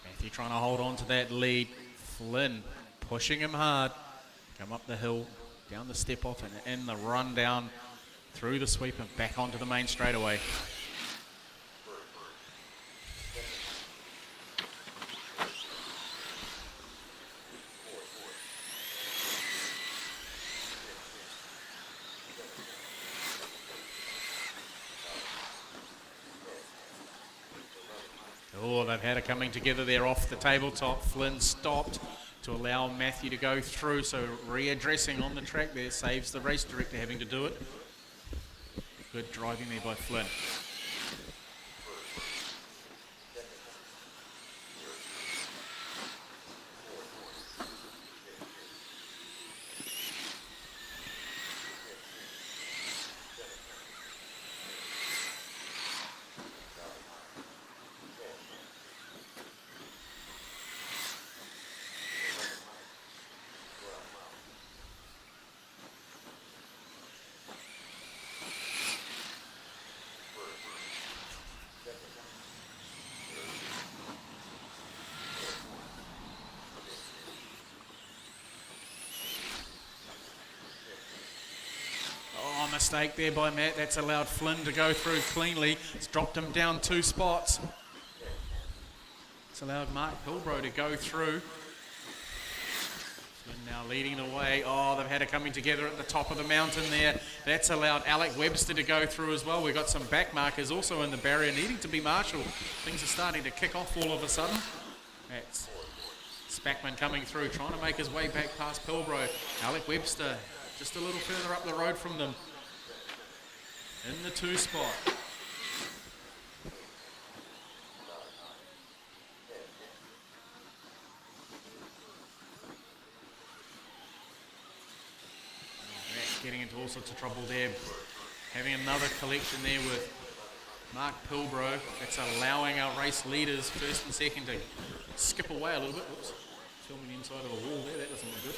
Matthew trying to hold on to that lead. Flynn pushing him hard. Come up the hill, down the step off and in the run down through the sweep and back onto the main straightaway. Oh, they've had it coming together there off the tabletop. Flynn stopped to allow Matthew to go through, so readdressing on the track there saves the race director having to do it. Good driving there by Flynn. Mistake there by Matt. That's allowed Flynn to go through cleanly. It's dropped him down 2 spots. It's allowed Mark Pilbro to go through. Flynn now leading the way. Oh, they've had it coming together at the top of the mountain there. That's allowed Alec Webster to go through as well. We've got some back markers also in the barrier needing to be marshalled. Things are starting to kick off all of a sudden. That's Spackman coming through, trying to make his way back past Pilbro. Alec Webster just a little further up the road from them. In the 2 spot. Matt's getting into all sorts of trouble there. Having another collection there with Mark Pilbro. That's allowing our race leaders, first and second, to skip away a little bit. Whoops. Filming the inside of a wall there. That doesn't look good.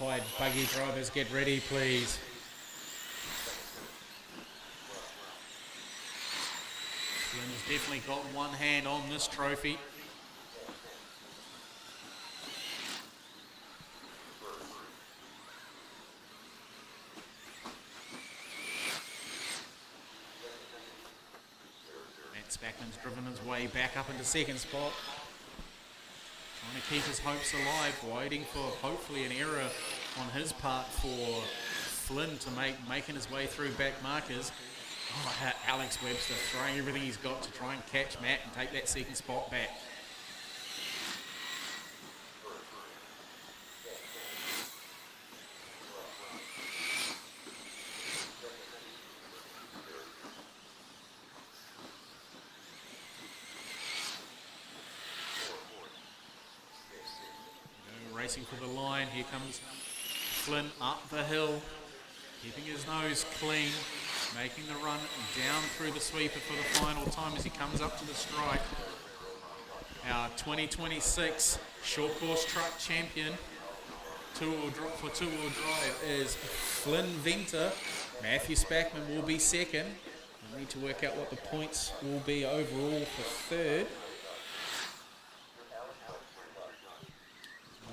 modified buggy drivers, get ready, please. Flynn's definitely got one hand on this trophy. Matt Spackman's driven his way back up into second spot. Trying to keep his hopes alive, waiting for hopefully an error on his part for Flynn to making his way through back markers. Oh, Alex Webster throwing everything he's got to try and catch Matt and take that second spot back. Racing for the line, here comes Flynn up the hill, keeping his nose clean, making the run down through the sweeper for the final time as he comes up to the strike. Our 2026 short course truck champion for two-wheel drive is Flynn Venter. Matthew Spackman will be second. We need to work out what the points will be overall for third.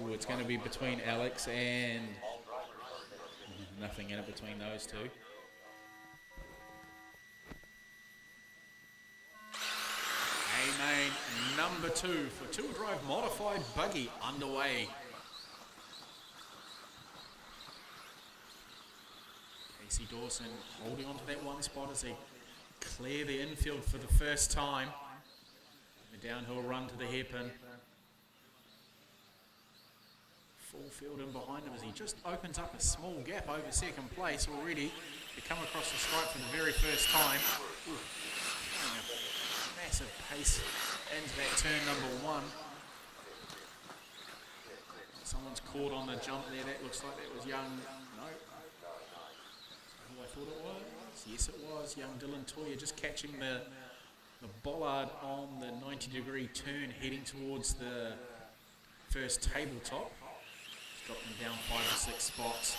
Ooh, it's going to be between Alex and nothing in it between those two. Amain number 2 for two-wheel drive modified buggy underway. Casey Dawson holding on to that one spot as they clear the infield for the first time. The downhill run to the hairpin. Full field in behind him as he just opens up a small gap over second place already to come across the stripe for the very first time. Ooh, a massive pace into that turn number 1. Someone's caught on the jump there. That looks like that was young. No. Who I thought it was? Yes, it was. Young Dylan Toyer just catching the bollard on the 90-degree turn heading towards the first tabletop. Dropped them down 5 or 6 spots.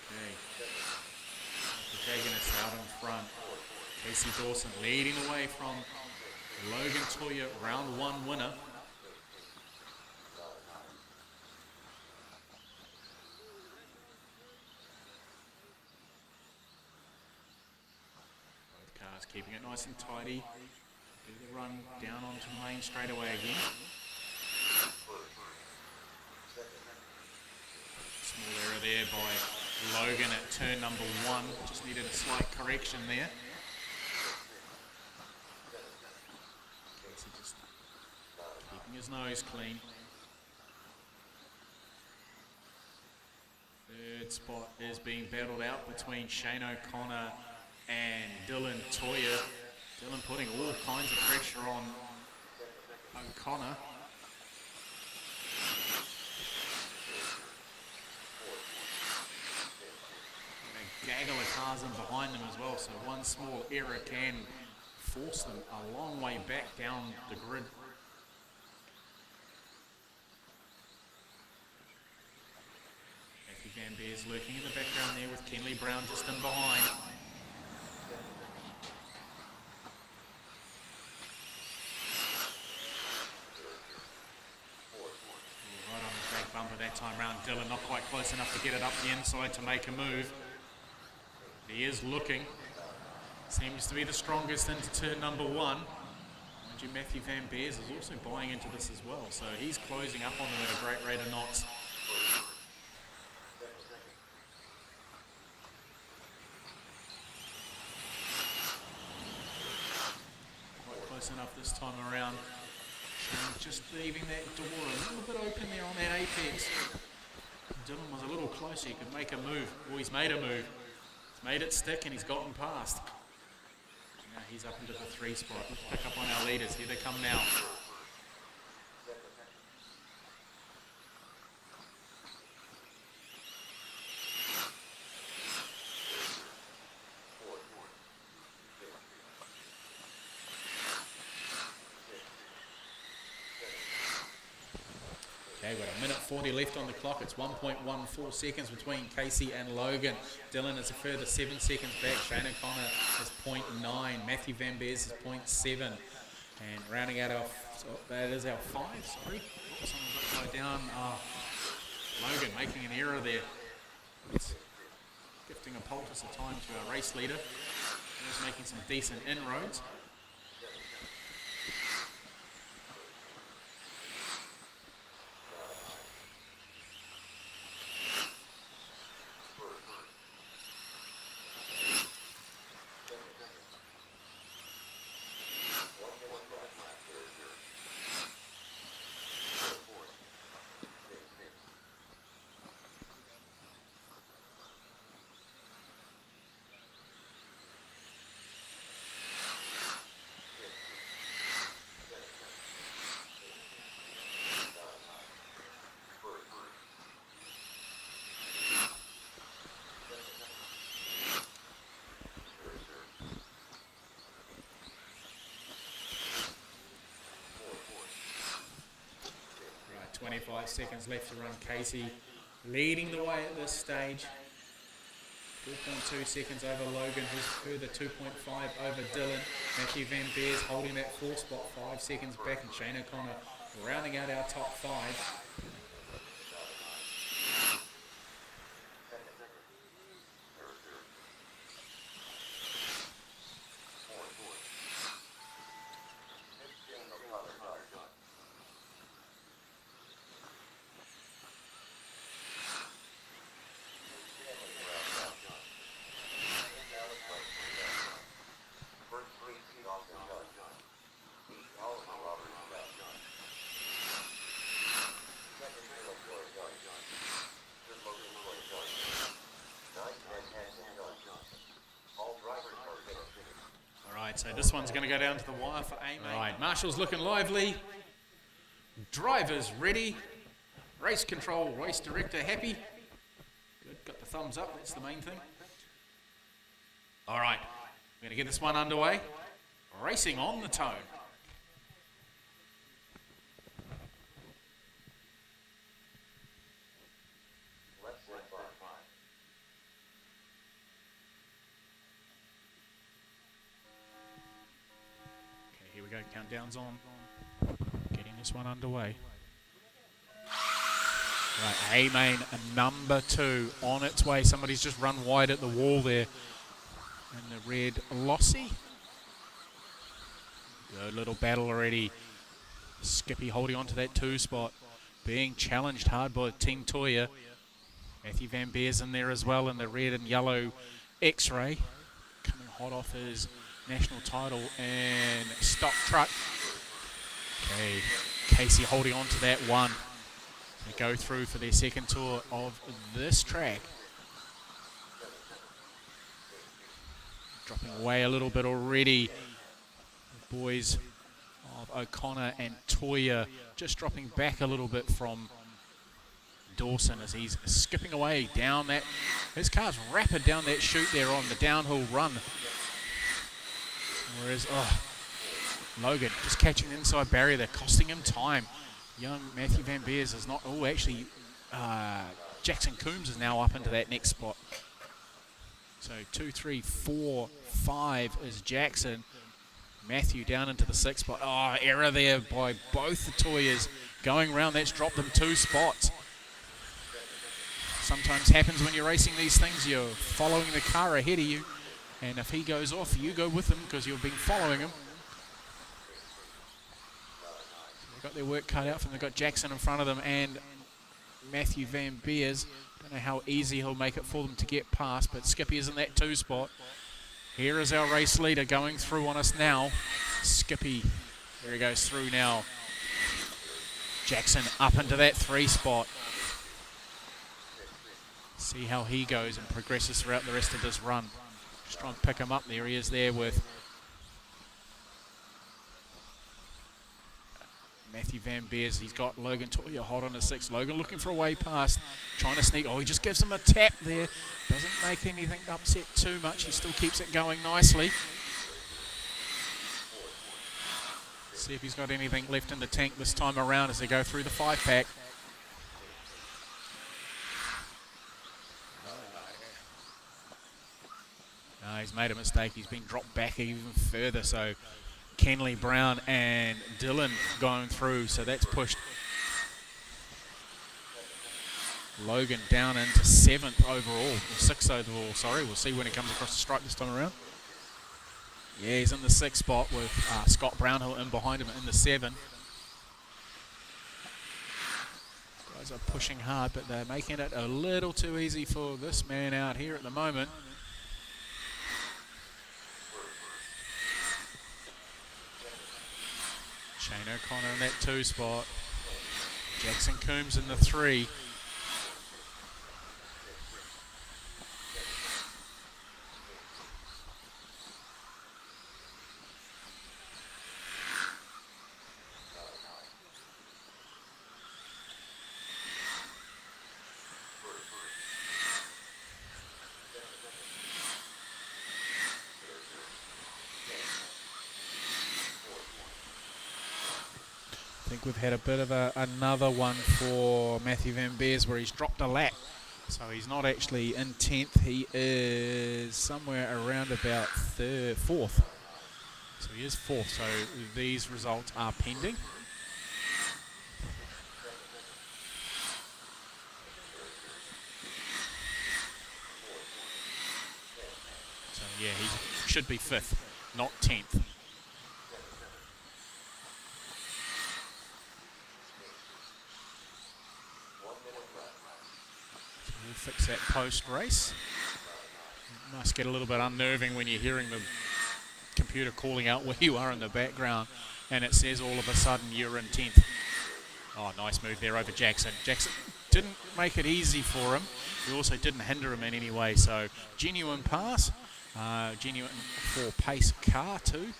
Okay. The Protagonists out in front. Casey Dawson leading the way from Logan Toyer, round 1 winner. Both cars keeping it nice and tidy. Do the run down onto Main straight away again. Small error there by Logan at turn number 1. Just needed a slight correction there. Casey just keeping his nose clean. Third spot is being battled out between Shane O'Connor and Dylan Toyer. Dylan putting all kinds of pressure on O'Connor. Gaggle of cars in behind them as well, so one small error can force them a long way back down the grid. Matthew Van Beers lurking in the background there with Kenley Brown just in behind. Right on the back bumper that time round. Dylan not quite close enough to get it up the inside to make a move. He is looking. Seems to be the strongest into turn number 1. Mind you, Matthew Van Beers is also buying into this as well, so he's closing up on them at a great rate of knots. Quite close enough this time around. Just leaving that door a little bit open there on that apex. Dylan was a little closer. He could make a move. Well, he's made a move. Made it stick and he's gotten past. Now he's up into the 3 spot. Let's pick up on our leaders. Here they come now. Okay, we've got 1:40 1:40 left on the clock. It's 1.14 seconds between Casey and Logan. Dylan is a further 7 seconds back. Shane O'Connor is 0.9. Matthew Van Beers is 0.7. And rounding out our, that is our 5, sorry. Someone got slowed down. Logan making an error there. It's gifting a poultice of time to our race leader. He's making some decent inroads. Right, 25 seconds left to run. Casey leading the way at this stage. 4.2 seconds over Logan, who's further 2.5 over Dylan. Matthew Van Beers holding that 4 spot 5 seconds back, and Shane O'Connor rounding out our top 5. So this one's going to go down to the wire for Amain. Right, Marshall's looking lively. Drivers ready. Race control, race director happy. Good, got the thumbs up, that's the main thing. All right, we're going to get this one underway. Racing on the tone. Here we go, countdown's on. Getting this one underway. Right, Amain, number 2, on its way. Somebody's just run wide at the wall there. And the red Lossie. Good little battle already. Skippy holding on to that 2 spot. Being challenged hard by Team Toya. Matthew Van Beers in there as well in the red and yellow X-ray. Coming hot off his national title and stock truck. Okay, Casey holding on to that one. They go through for their second tour of this track. Dropping away a little bit already. The boys of O'Connor and Toya just dropping back a little bit from Dawson as he's skipping away down that. His car's rapid down that chute there on the downhill run. Whereas, Logan just catching the inside barrier there, costing him time. Young Matthew Van Beers is not, actually, Jackson Coombs is now up into that next spot. So 2, 3, 4, 5 is Jackson. Matthew down into the 6th spot. Oh, error there by both the Toyas. Going round, that's dropped them 2 spots. Sometimes happens when you're racing these things, you're following the car ahead of you. And if he goes off, you go with him because you've been following him. They've got their work cut out for them. They've got Jackson in front of them and Matthew Van Beers. Don't know how easy he'll make it for them to get past, but Skippy is in that 2 spot. Here is our race leader going through on us now. Skippy, there he goes through now. Jackson up into that 3 spot. See how he goes and progresses throughout the rest of this run. Just try and pick him up. There he is there with Matthew Van Beers. He's got Logan Toya hot on a 6. Logan looking for a way past, trying to sneak. Oh, he just gives him a tap there. Doesn't make anything upset too much. He still keeps it going nicely. See if he's got anything left in the tank this time around as they go through the 5-pack. he's made a mistake. He's been dropped back even further. So Kenley Brown and Dylan going through. So that's pushed Logan down into 7th overall, or 6th overall, sorry. We'll see when he comes across the stripe this time around. Yeah, he's in the 6th spot with Scott Brownhill in behind him in the 7. Guys are pushing hard, but they're making it a little too easy for this man out here at the moment. Shane O'Connor in that 2 spot. Jackson Coombs in the 3. I think we've had a bit of another one for Matthew Van Beers where he's dropped a lap. So he's not actually in 10th, he is somewhere around about 4th. So he is 4th, so these results are pending. So yeah, he should be 5th, not 10th. Fix that post-race. Must get a little bit unnerving when you're hearing the computer calling out where you are in the background and it says all of a sudden you're in 10th. Oh, nice move there over Jackson. Jackson didn't make it easy for him. He also didn't hinder him in any way. So genuine pass. Genuine for pace car too.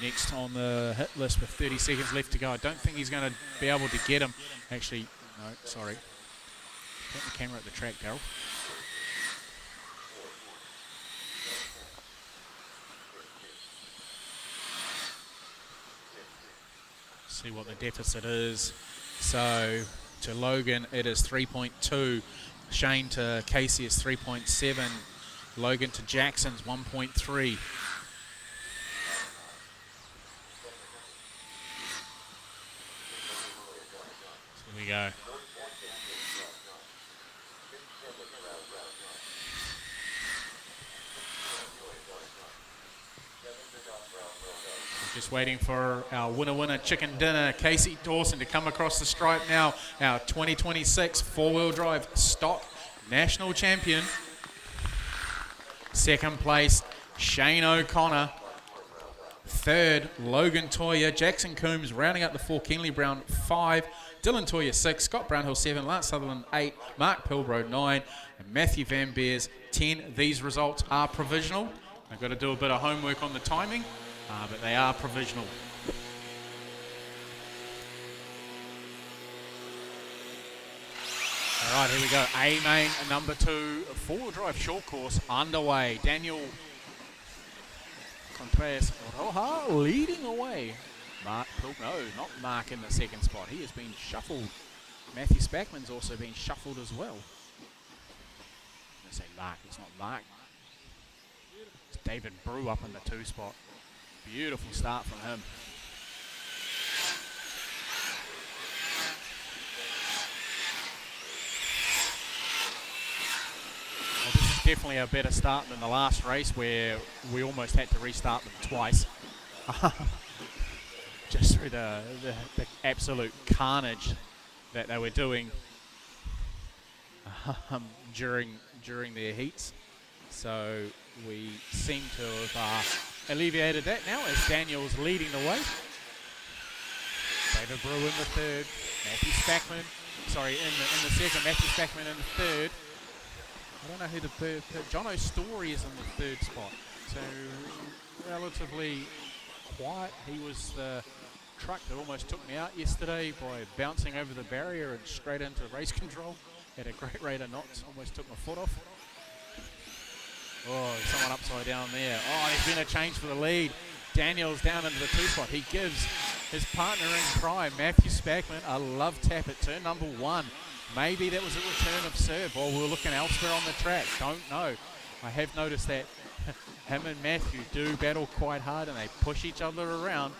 Next on the hit list with 30 seconds left to go. I don't think he's going to be able to get him. Actually, no, sorry. Put the camera at the track, Daryl. See what the deficit is. So to Logan, it is 3.2. Shane to Casey is 3.7. Logan to Jackson's 1.3. We go. Just waiting for our winner chicken dinner, Casey Dawson, to come across the stripe now. Our 2026 four-wheel drive stock national champion. 2nd place, Shane O'Connor. 3rd, Logan Toya. Jackson Coombs rounding up the 4, Kenley Brown 5. Dylan Toya 6, Scott Brownhill 7, Lance Sutherland 8, Mark Pilbrow 9, and Matthew Van Beers 10. These results are provisional. I've got to do a bit of homework on the timing, but they are provisional. All right, here we go. Amain, number 2, four-wheel drive short course underway. Daniel Contreras Roja leading away. Mark, no, not Mark in the 2nd spot. He has been shuffled. Matthew Spackman's also been shuffled as well. I'm going to say Mark, it's not Mark. It's David Brew up in the 2 spot. Beautiful start from him. Well, this is definitely a better start than the last race where we almost had to restart them twice. Just through the absolute carnage that they were doing during their heats. So we seem to have alleviated that now as Daniel's leading the way. David Brew in the 3rd. Matthew Spackman, sorry, in the 2nd. Matthew Spackman in the 3rd. I don't know who the 3rd. Jono Story is in the 3rd spot. So relatively quiet. He was the truck that almost took me out yesterday by bouncing over the barrier and straight into race control at a great rate of knots. Almost took my foot off. Oh, there's someone upside down there. Oh, there's been a change for the lead. Daniel's down into the 2 spot. He gives his partner in crime, Matthew Spackman, a love tap at turn number 1. Maybe that was a return of serve, or we're looking elsewhere on the track. Don't know. I have noticed that him and Matthew do battle quite hard and they push each other around.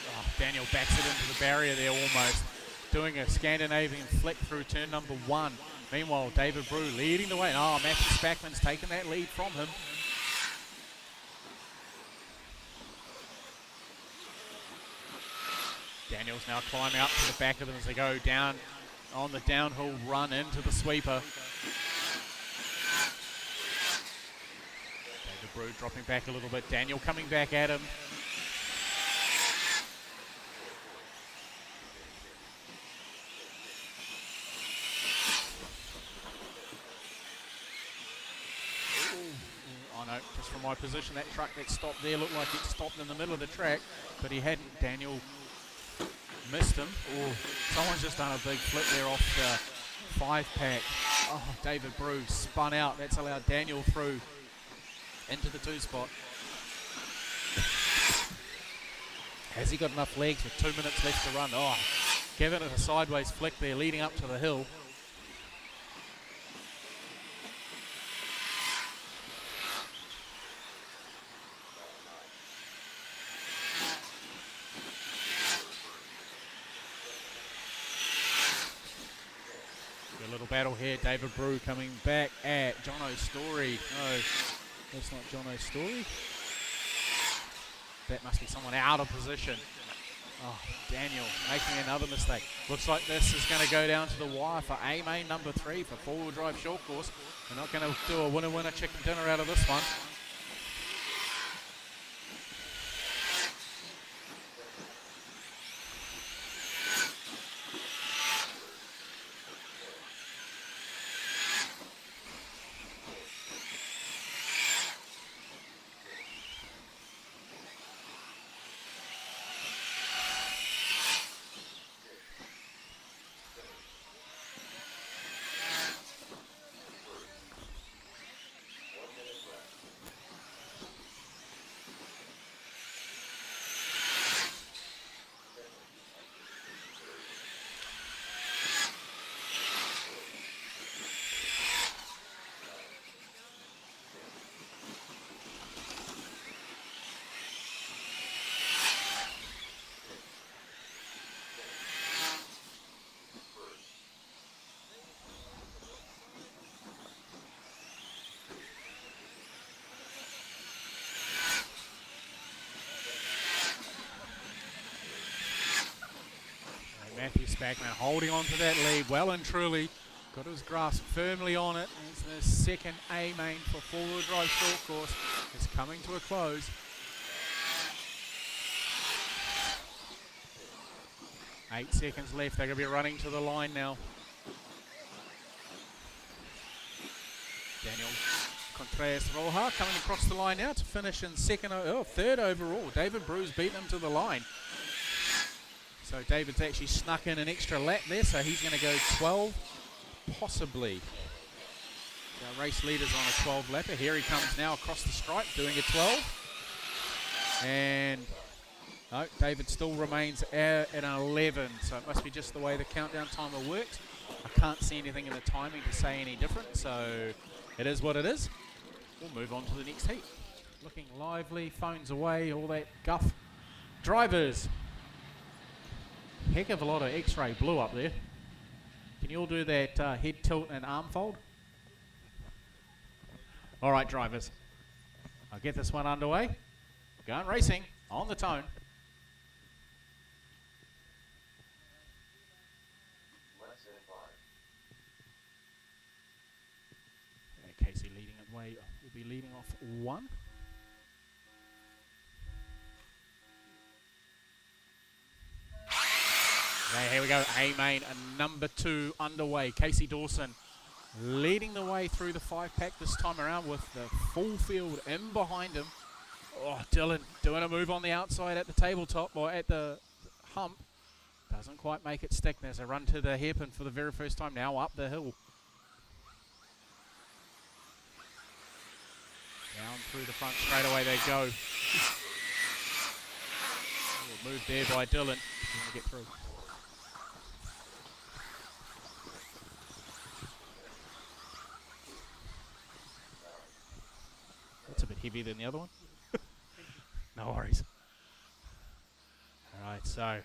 Oh, Daniel backs it into the barrier there almost. Doing a Scandinavian flick through turn number 1. Meanwhile, David Brew leading the way. Oh, Matthew Spackman's taken that lead from him. Daniel's now climbing up to the back of them as they go down on the downhill run into the sweeper. David Brew dropping back a little bit. Daniel coming back at him. Oh no, just from my position, that truck that stopped there looked like it stopped in the middle of the track, but he hadn't. Daniel missed him. Oh, someone's just done a big flip there off the 5-pack. Oh, David Brew spun out. That's allowed Daniel through into the 2 spot. Has he got enough legs with 2 minutes left to run? Oh, giving it a sideways flick there leading up to the hill. Little battle here. David Brew coming back at Jono Story. No, that's not Jono Story. That must be someone out of position. Oh, Daniel making another mistake. Looks like this is going to go down to the wire for Amain number 3 for 4-wheel drive short course. They're not going to do a winner-winner chicken dinner out of this one. Matthew Spackman holding on to that lead well and truly. Got his grasp firmly on it. It's the second Amain for 4-wheel drive short course. It's coming to a close. Eight seconds left. They're going to be running to the line now. Daniel Contreras Roja coming across the line now to finish in third overall. David Brew's beaten him to the line. So David's actually snuck in an extra lap there, so he's going to go 12, possibly. Our race leader's on a 12 lapper. Here he comes now across the stripe doing a 12. And no, David still remains at an 11, so it must be just the way the countdown timer works. I can't see anything in the timing to say any different, so it is what it is. We'll move on to the next heat. Looking lively, phones away, all that guff. Drivers. Heck of a lot of X-ray blue up there. Can you all do that head tilt and arm fold? All right, drivers. I'll get this one underway. Going racing on the tone. Casey leading it way. Will be leading off 1. Here we go, Amain, number 2 underway. Casey Dawson leading the way through the 5-pack this time around with the full field in behind him. Oh, Dylan doing a move on the outside at the tabletop, or at the hump. Doesn't quite make it stick. There's a run to the hairpin for the very first time now up the hill. Down through the front straight away they go. Moved there by Dylan. He's going to get through. That's a bit heavier than the other one. No worries. Alright, so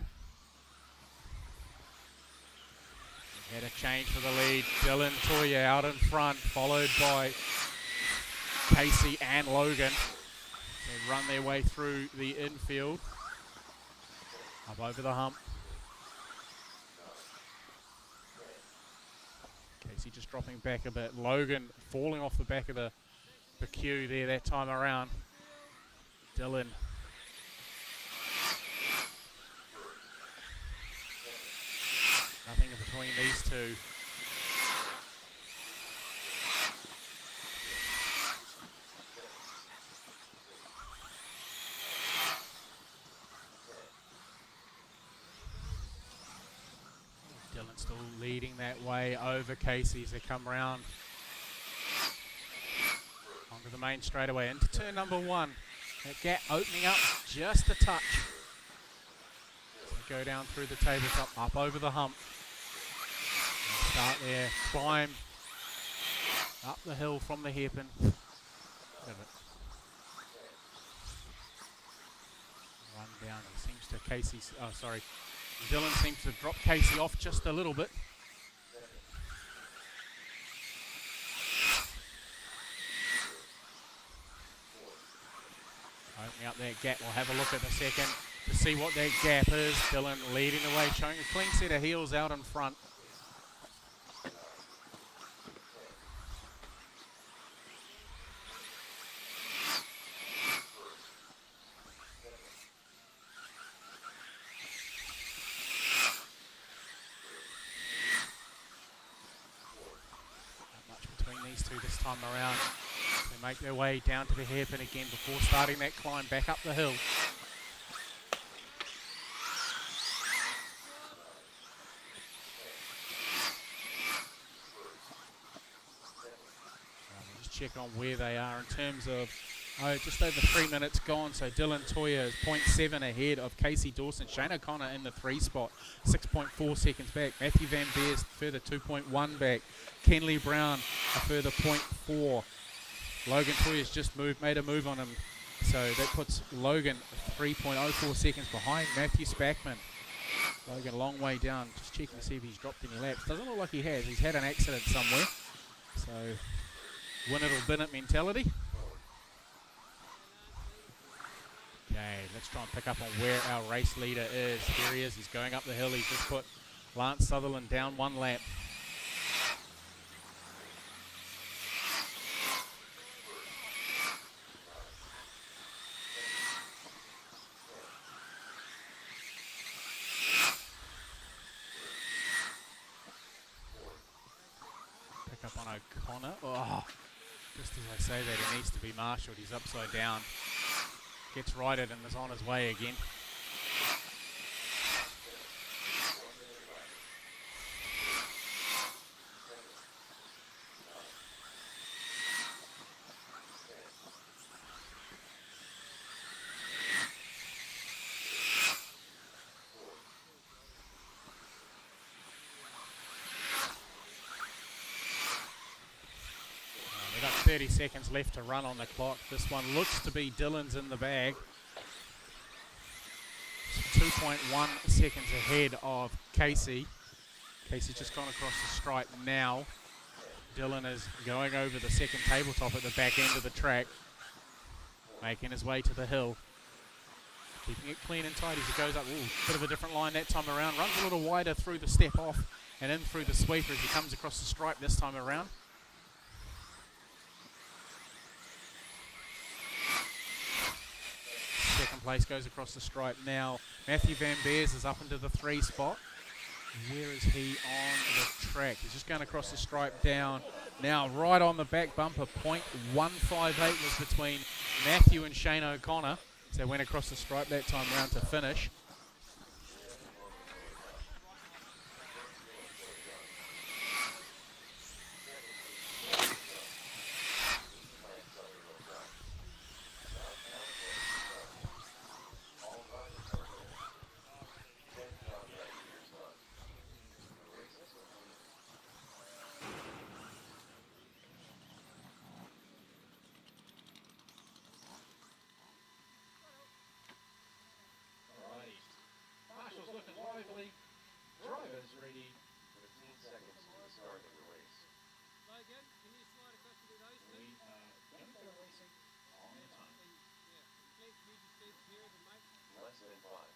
we had a change for the lead. Dylan Toya out in front, followed by Casey and Logan. They run their way through the infield. Up over the hump. Casey just dropping back a bit. Logan falling off the back of the queue there that time around. Dylan. Nothing in between these two. Dylan still leading that way over Casey as they come round onto the main straightaway into turn number 1. That gap opening up just a touch. So go down through the tabletop, up over the hump. And start there, climb up the hill from the hairpin. Run down. It seems to Casey's. Oh, sorry. Dylan seems to have dropped Casey off just a little bit. Opening up that gap. We'll have a look at the second to see what that gap is. Dylan leading the way, showing a clean set of heels out in front. This time around. They make their way down to the hairpin again before starting that climb back up the hill. Just check on where they are in terms of just over 3 minutes gone. So Dylan Toya is 0.7 ahead of Casey Dawson. Shane O'Connor in the 3 spot, 6.4 seconds back. Matthew Van Beers further 2.1 back. Kenley Brown a further 0.4. Logan Toya's just made a move on him. So that puts Logan 3.04 seconds behind Matthew Spackman. Logan a long way down. Just checking to see if he's dropped any laps. Doesn't look like he has. He's had an accident somewhere. So win it or bin it mentality. Okay, let's try and pick up on where our race leader is. Here he is. He's going up the hill. He's just put Lance Sutherland down 1 lap. Pick up on O'Connor. Oh, just as I say that, he needs to be marshalled. He's upside down. Gets righted and is on his way again. We've got 30 seconds left to run on the clock. This one looks to be Dylan's in the bag. 2.1 seconds ahead of Casey. Casey's just gone across the stripe now. Dylan is going over the second tabletop at the back end of the track, making his way to the hill. Keeping it clean and tight as he goes up. Ooh, bit of a different line that time around. Runs a little wider through the step off and in through the sweeper as he comes across the stripe this time around. Second place goes across the stripe now. Matthew Van Beers is up into the 3 spot. Where is he on the track? He's just going across the stripe down. Now right on the back bumper, 0.158 was between Matthew and Shane O'Connor. So went across the stripe that time round to finish. turn 5.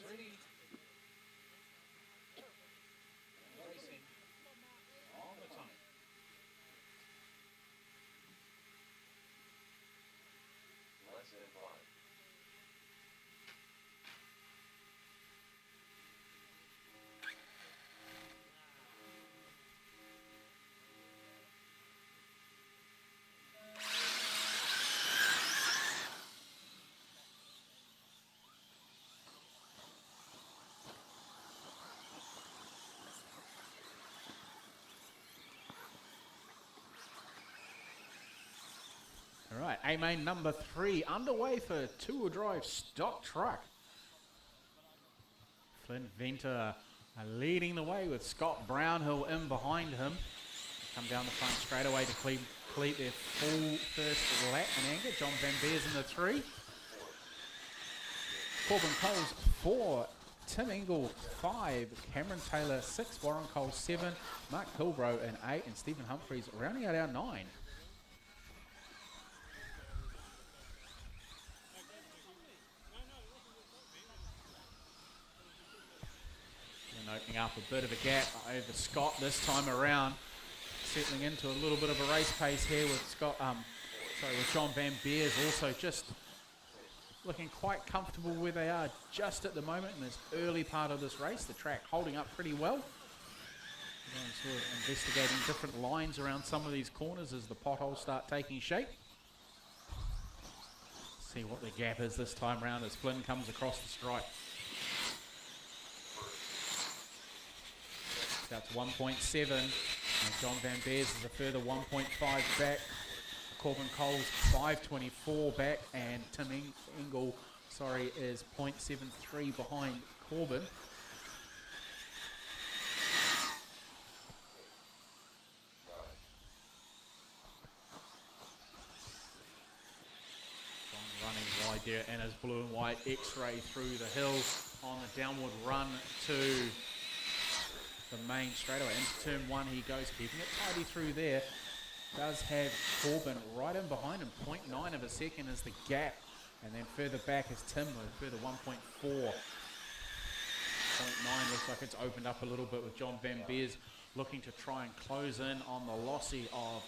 Racing on the time. Less than 5. All right, Amain number 3 underway for two-wheel drive stock truck. Flynn Venter leading the way with Scott Brownhill in behind him. Come down the front straight away to complete their full first lap in anger. John Van Beers in the 3. Corbin Coles 4. Tim Engel 5. Cameron Taylor 6. Warren Cole 7. Mark Pilbrow in 8. And Stephen Humphreys rounding out our 9. And opening up a bit of a gap over Scott this time around. Settling into a little bit of a race pace here with with John Van Beers also just looking quite comfortable where they are just at the moment in this early part of this race. The track holding up pretty well. Again, sort of investigating different lines around some of these corners as the potholes start taking shape. See what the gap is this time around as Flynn comes across the stripe. It's out to 1.7, and John Van Beers is a further 1.5 back. Corbin Coles 5.24 back, and Tim Engel, is 0.73 behind Corbin. John running wide there in his blue and white X-ray through the hill on the downward run to the main straightaway. Into turn 1 he goes, keeping it tidy through there. Does have Corbin right in behind him. 0.9 of a second is the gap. And then further back is Tim with further 1.4. 0.9 looks like it's opened up a little bit with John Van Beers looking to try and close in on the lossy of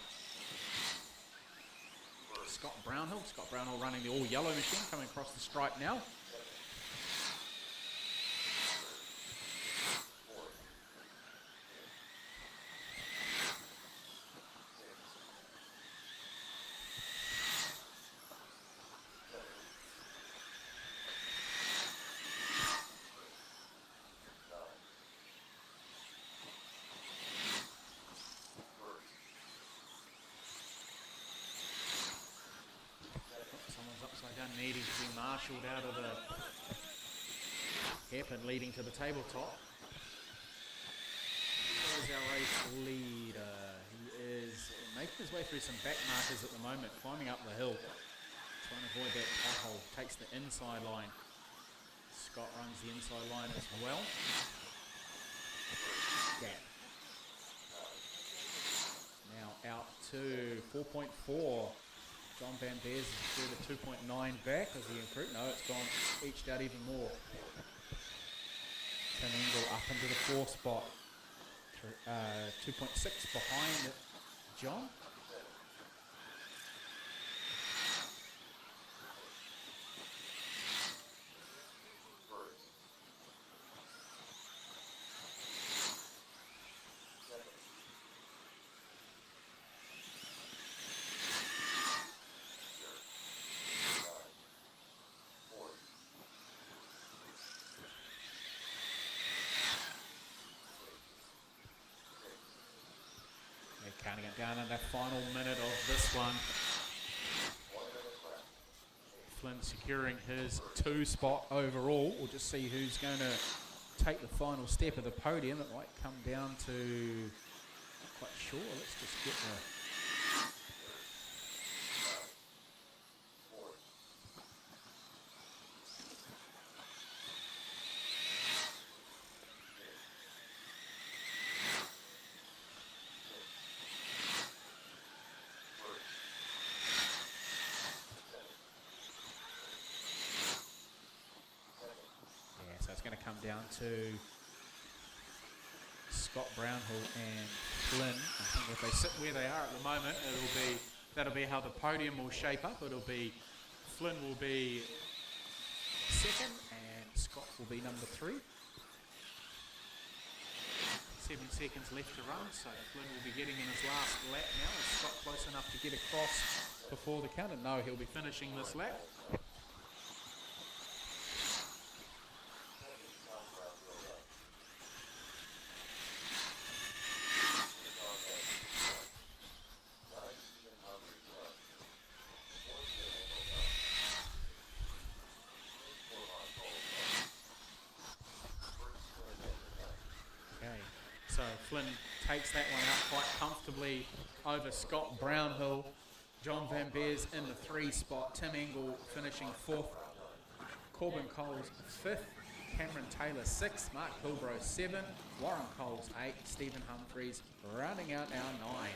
Scott Brownhill. Scott Brownhill running the all yellow machine coming across the stripe now. Needing to be marshalled out of the hairpin leading to the tabletop. There's our race leader. He is making his way through some back markers at the moment, climbing up the hill, trying to avoid that pothole. Takes the inside line. Scott runs the inside line as well. Gap. Now out to 4.4. John Van Beers is through the 2.9 back as he improved. No, it's gone, eached out even more. Tim Engel up into the 4th spot. 2.6 behind John. Counting it down in that final minute of this one. Flynn securing his 2 spot overall. We'll just see who's going to take the final step of the podium. It might come down to, not quite sure. Let's just get the down to Scott Brownhill and Flynn. I think if they sit where they are at the moment, that'll be how the podium will shape up. It'll be Flynn will be second and Scott will be number 3. 7 seconds left to run, so Flynn will be getting in his last lap now. Is Scott close enough to get across before the count? And no, he'll be finishing this lap. So Flynn takes that one out quite comfortably over Scott Brownhill. John Van Beers in the 3 spot. Tim Engel finishing 4th. Corbin Coles 5th. Cameron Taylor 6th. Mark Hilbrow 7th. Warren Coles 8th. Stephen Humphreys rounding out our 9.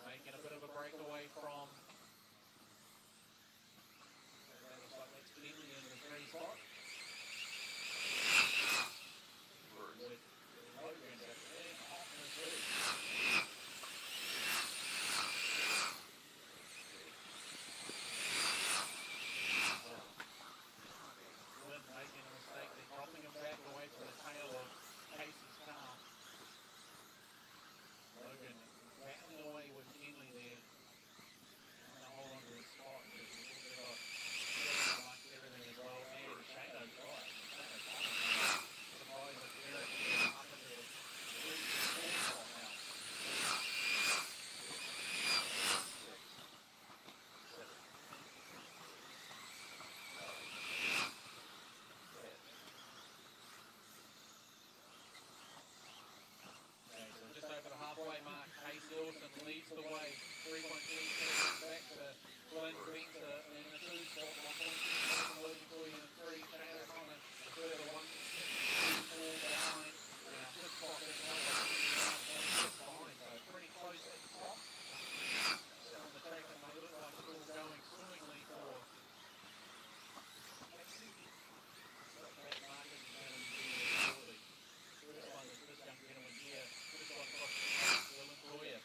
Making a bit of a breakaway from in the 3 spot. With Logan in off the 2. Flynn making a mistake. They're dropping him back away from the tail of Casey's car. Logan battling away with Kenley there. Trying to hold on to his spot. Everything as well. And Shano Drive. Surprised that Derek is up into the 3-4 spot now. Just over the halfway mark, Hayes Dawson leads the way, 3.2 seconds back to Glenn Venter in the 2 spot, 1.2 Logan Toy in the 3, Shane O'Connor, a further 1.4 behind, and our 5th spot is another 1.6 behind, so pretty close at the top. So on the track, and they look like it's all going swimmingly for that market is going to be shortly. First one is this young gentleman here. First one across the Dylan Toya.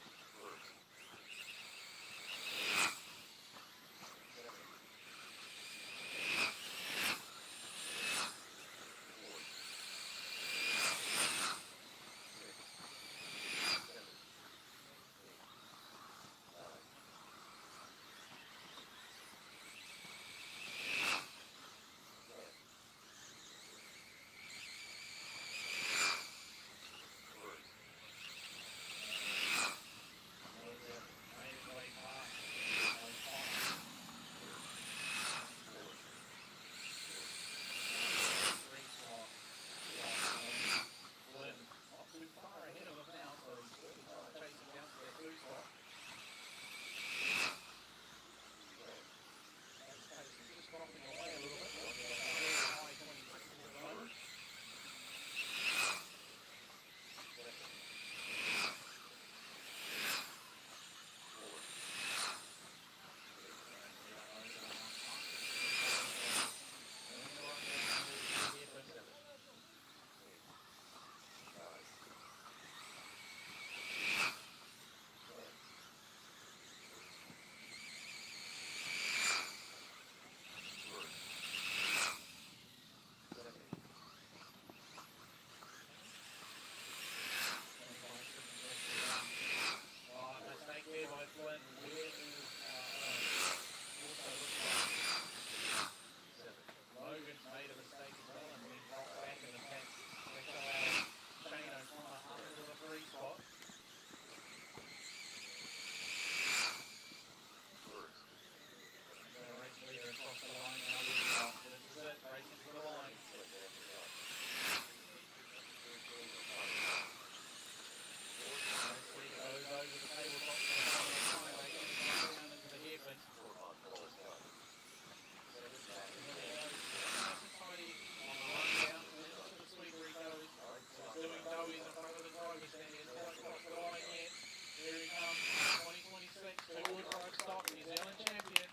Two-wheel drive stock, New Zealand champion.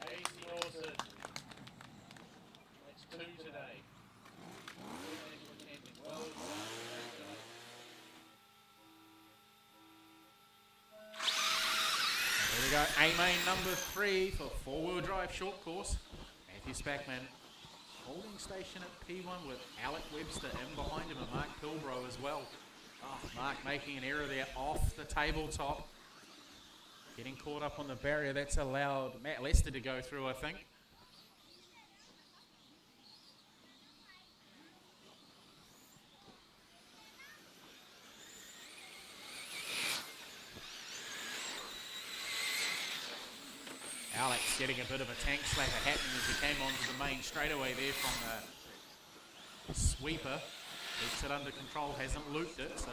Casey Dawson. That's 2 today. National champion. Well done. Here we go. Amain number 3 for 4-wheel drive short course. Matthew Spackman holding station at P1 with Alec Webster in behind him and Mark Pilbrow as well. Oh, Mark making an error there off the tabletop. Getting caught up on the barrier. That's allowed Matt Lester to go through, I think. Alex getting a bit of a tank slapper happening as he came onto the main straightaway there from the sweeper. Gets it under control, hasn't looped it, so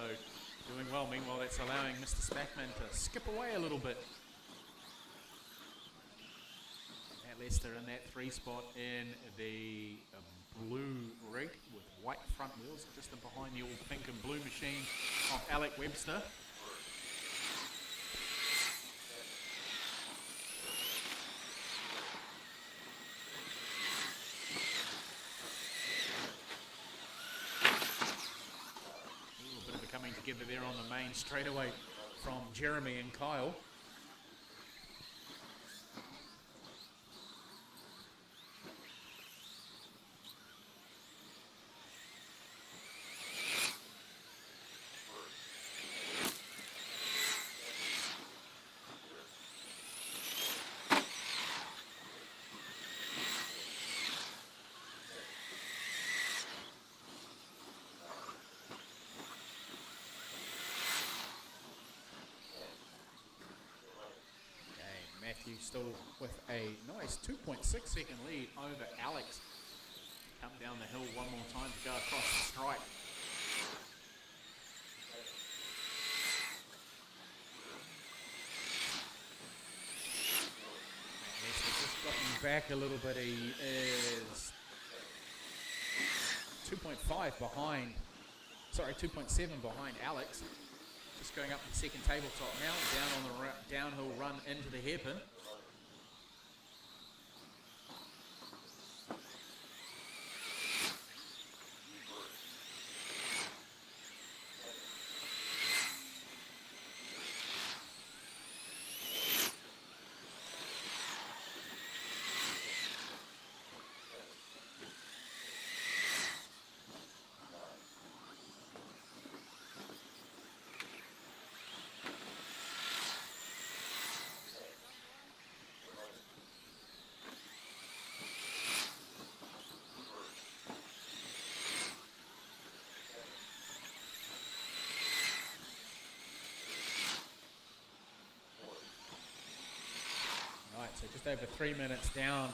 doing well. Meanwhile, that's allowing Mr. Spackman to skip away a little bit. Matt Lester in that 3 spot in the blue rig with white front wheels, just in behind the all pink and blue machine of Alec Webster. Together there on the main straightaway from Jeremy and Kyle. Matthew still with a nice 2.6 second lead over Alex. Come down the hill one more time to go across the stripe. Matt just gotten back a little bit. He is 2.5 behind, sorry, 2.7 behind Alex. Just going up the second tabletop now, down on the downhill run into the hairpin. So just over 3 minutes down.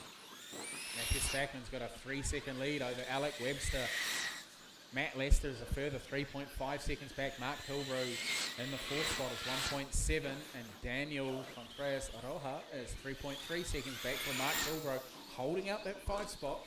Matthew Spackman's got a 3-second lead over Alec Webster. Matt Lester is a further 3.5 seconds back. Mark Pilbrow in the 4th spot is 1.7. And Daniel Contreras Aroha is 3.3 seconds back from Mark Pilbrow, holding out that 5 spot.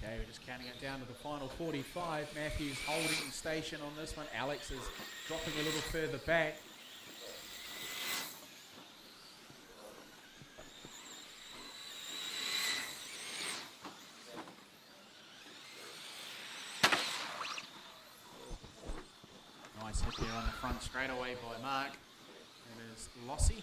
Okay, we're just counting it down to the final 45. Matthews holding station on this one. Alex is dropping a little further back. Nice hit there on the front straightaway by Mark. It is Lossie.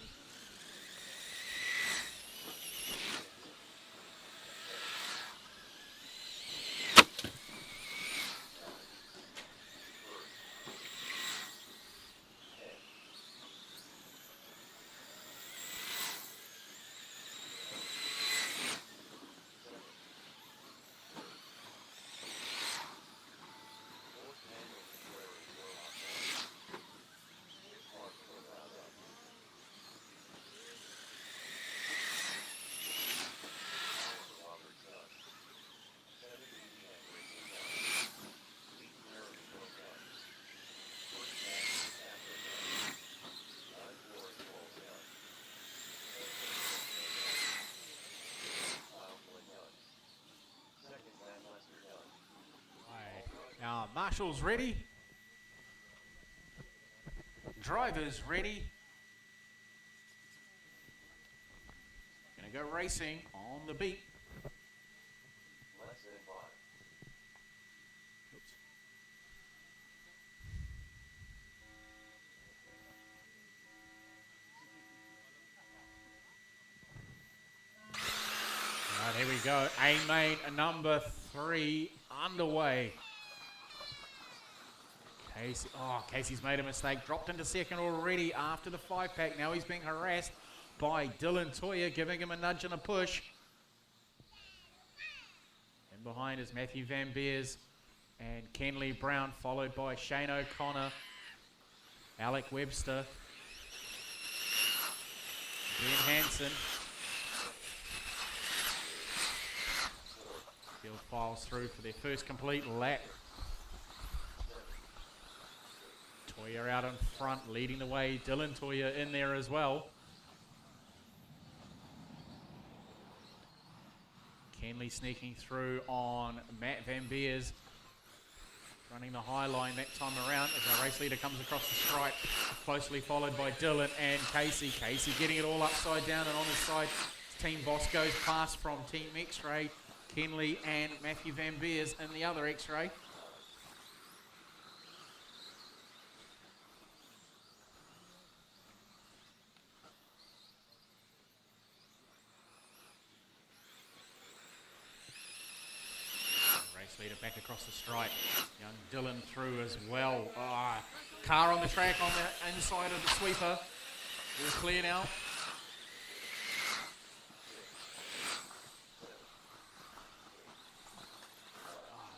Marshall's ready. Drivers ready. Gonna go racing on the beat. Less than 5. Oops. All right, here we go. Amain number 3 underway. Casey's made a mistake. Dropped into second already after the 5-pack. Now he's being harassed by Dylan Toyer, giving him a nudge and a push. And behind is Matthew Van Beers and Kenley Brown, followed by Shane O'Connor, Alec Webster, Ben Hansen. Field files through for their first complete lap. Toyer out in front, leading the way. Dylan Toyer in there as well. Kenley sneaking through on Matt Van Beers. Running the high line that time around as our race leader comes across the stripe. Closely followed by Dylan and Casey. Casey getting it all upside down and on his side. Team boss goes past from Team X-Ray. Kenley and Matthew Van Beers in the other X-Ray. Leader back across the stripe. Young Dylan through as well. Car on the track on the inside of the sweeper. All clear now.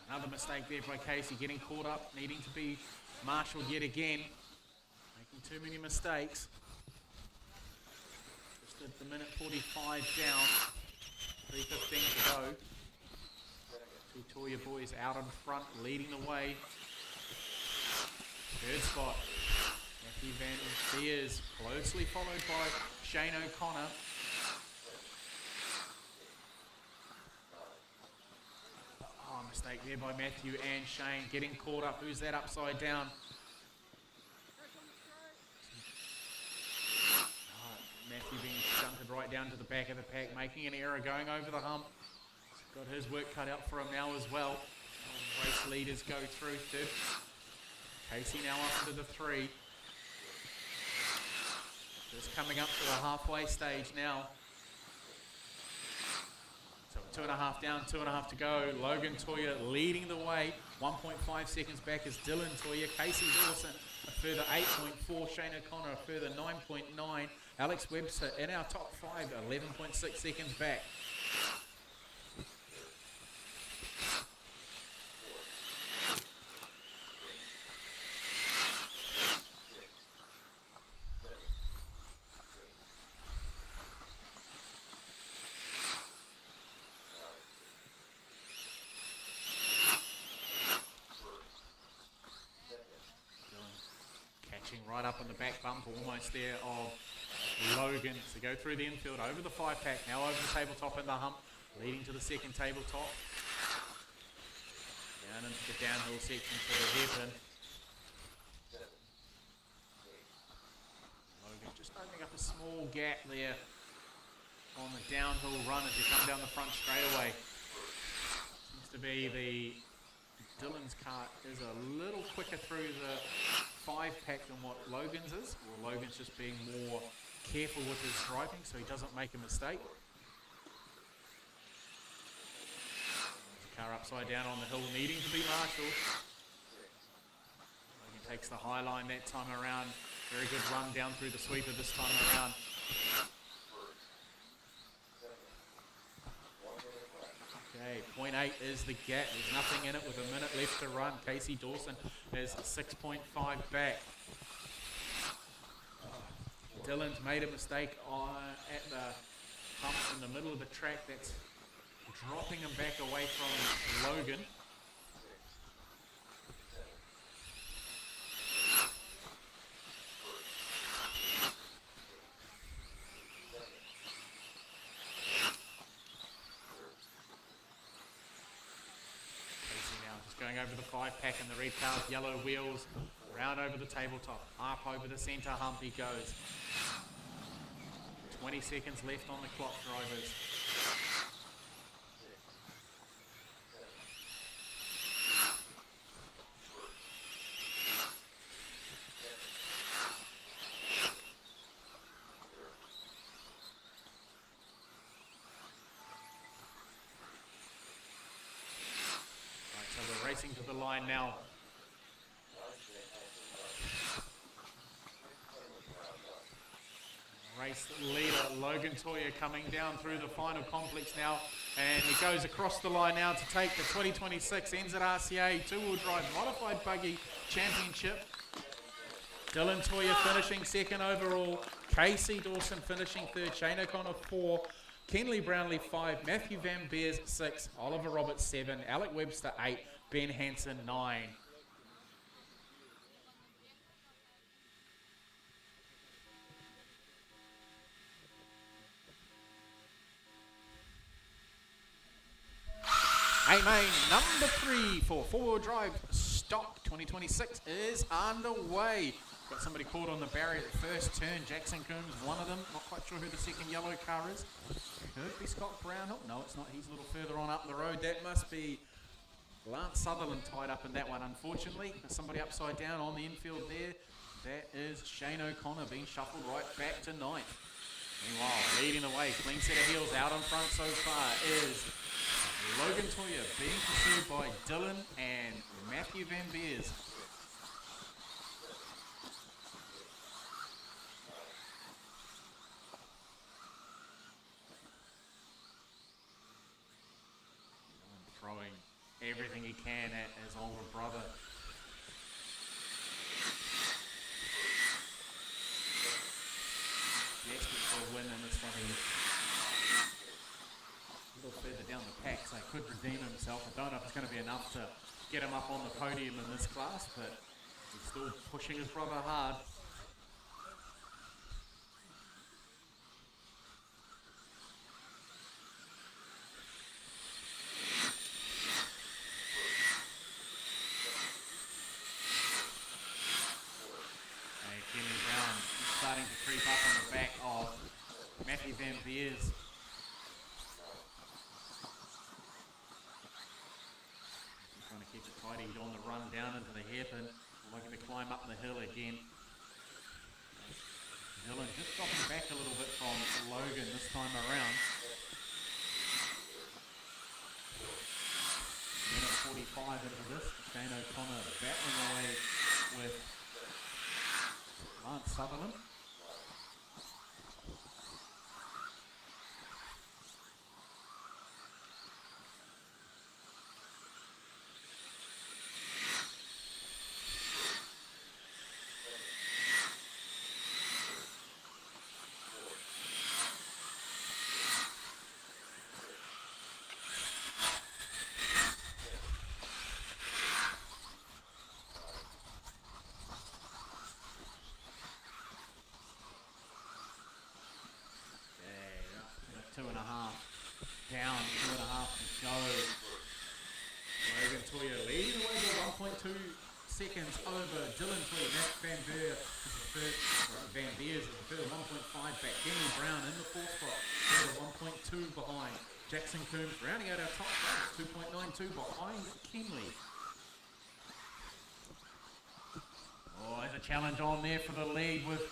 Another mistake there by Casey, getting caught up, needing to be marshalled yet again. Making too many mistakes. Just at the minute 45 down. 3:15 to go. Two Toyer boys out in front, leading the way. Third spot, Matthew Van Beers, closely followed by Shane O'Connor. Mistake there by Matthew and Shane, getting caught up. Who's that upside down? Matthew being shunted right down to the back of the pack, making an error, going over the hump. Got his work cut out for him now as well. Race leaders go through. Third. Casey now up into the 3. Just coming up to the halfway stage now. So 2.5 down, 2.5 to go. Logan Toyer leading the way. 1.5 seconds back is Dylan Toyer. Casey Dawson a further 8.4. Shane O'Connor a further 9.9. Alex Webster in our top 5, 11.6 seconds back. Right up on the back bump, almost there of Logan. So go through the infield, over the 5-pack, now over the tabletop in the hump, leading to the second tabletop. Down into the downhill section for the hairpin. Logan just opening up a small gap there on the downhill run as you come down the front straightaway. Seems to be Dylan's car is a little quicker through the 5-pack than what Logan's is. Or Logan's just being more careful with his driving so he doesn't make a mistake. Car upside down on the hill, needing to be marshalled. Logan takes the high line that time around. Very good run down through the sweeper this time around. Okay, 0.8 is the gap. There's nothing in it with a minute left to run. Casey Dawson is 6.5 back. Dylan's made a mistake at the hump in the middle of the track. That's dropping him back away from Logan. going over the 5-pack in the red car with yellow wheels. Round over the tabletop, up over the centre hump he goes. 20 seconds left on the clock, drivers. Right, so we're racing to the line now. Race leader Logan Toya coming down through the final complex now, and he goes across the line now to take the 2026 NZRCA two-wheel drive modified buggy championship. Dylan Toya finishing second overall, Casey Dawson finishing third, Shane O'Connor 4, Kenley Brownlee 5, Matthew Van Beers 6, Oliver Roberts 7, Alec Webster 8, Ben Hansen 9. Amain, number 3 for four-wheel drive stock 2026 is underway. Got somebody caught on the barrier at the first turn. Jackson Coombs, one of them. Not quite sure who the second yellow car is. Could be Scott Brownhill. No, it's not. He's a little further on up the road. That must be Lance Sutherland tied up in that one, unfortunately. There's somebody upside down on the infield there. That is Shane O'Connor being shuffled right back to ninth. Meanwhile, leading the way, clean set of heels out on front so far is Logan Toya, being pursued by Dylan and Matthew Van Beers. Throwing everything he can at his older brother. Desperate for a win in this one. A little further down the pack, so he could redeem himself. I don't know if it's going to be enough to get him up on the podium in this class, but he's still pushing his brother hard. And Kenny Brown starting to creep up on the back of Matthew Van Beers. Trying to keep it tidy on the run down into the hairpin. Looking to climb up the hill again. Dylan just dropping back a little bit from Logan this time around. Minute 45 into this. Shane O'Connor battling away with Lance Sutherland. Two and a half down, 2.5 to go. Logan Toya leading away by 1.2 seconds over Dylan Toya. Matt Van Beers is the third. Van Beers is the third, 1.5 back. Kenny Brown in the fourth spot, third, 1.2 behind. Jackson Coombs rounding out our top race, 2.92 behind Kenley. Oh, there's a challenge on there for the lead with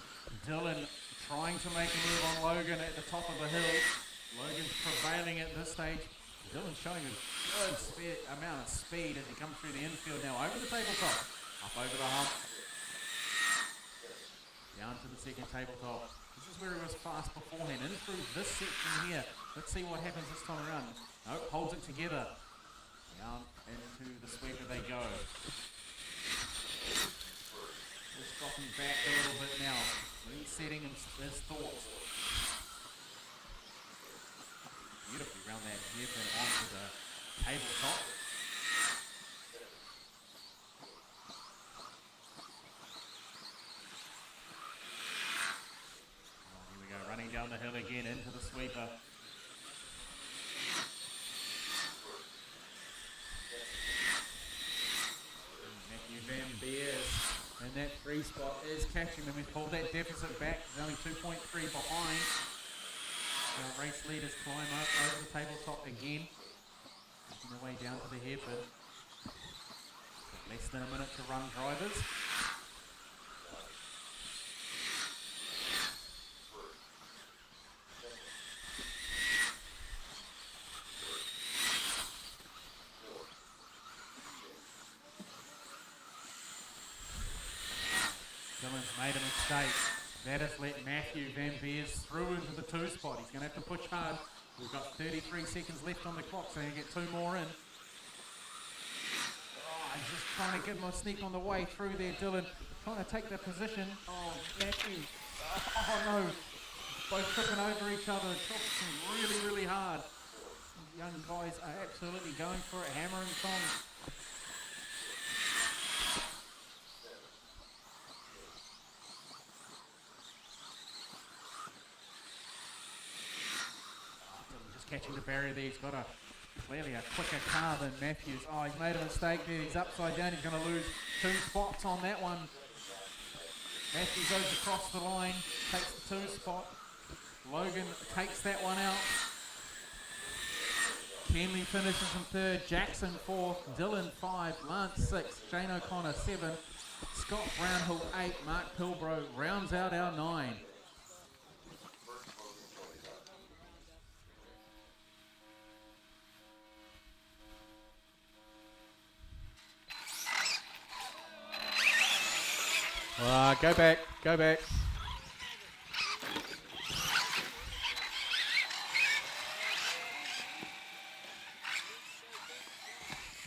Dylan trying to make a move on Logan at the top of the hill. Logan's prevailing at this stage. Dylan's showing a good amount of speed as he comes through the infield now. Over the tabletop, up over the hump, down to the second tabletop. This is where he was fast beforehand. In through this section here. Let's see what happens this time around. No, holds it together. Down into the sweeper they go. Just dropping back a little bit now. Resetting his thoughts. Beautifully round that hairpin onto the tabletop. Here we go, running down the hill again into the sweeper. 3 spot is catching them. He's pulled that deficit back. He's only 2.3 behind. Our race leaders climb up over the tabletop again. On their way down to the hairpin. Less than a minute to run, drivers. Dylan's made a mistake. That has let Matthew Van Beers through into the 2 spot. He's going to have to push hard. We've got 33 seconds left on the clock, so he'll get 2 more in. Oh, he's just trying to give him a sneak on the way through there, Dylan. Trying to take the position. Oh, Matthew. Oh, no. Both tripping over each other. Chopping really, really hard. These young guys are absolutely going for it, hammer and tongs. Catching the barrier there, he's got clearly a quicker car than Matthews. Oh, he's made a mistake there, he's upside down, he's going to lose 2 spots on that one. Matthews goes across the line, takes the 2 spot. Logan takes that one out. Kenley finishes in 3rd, Jackson 4th, Dylan 5, Lance 6, Shane O'Connor 7, Scott Brownhill 8, Mark Pilbro rounds out our 9. Go back, go back.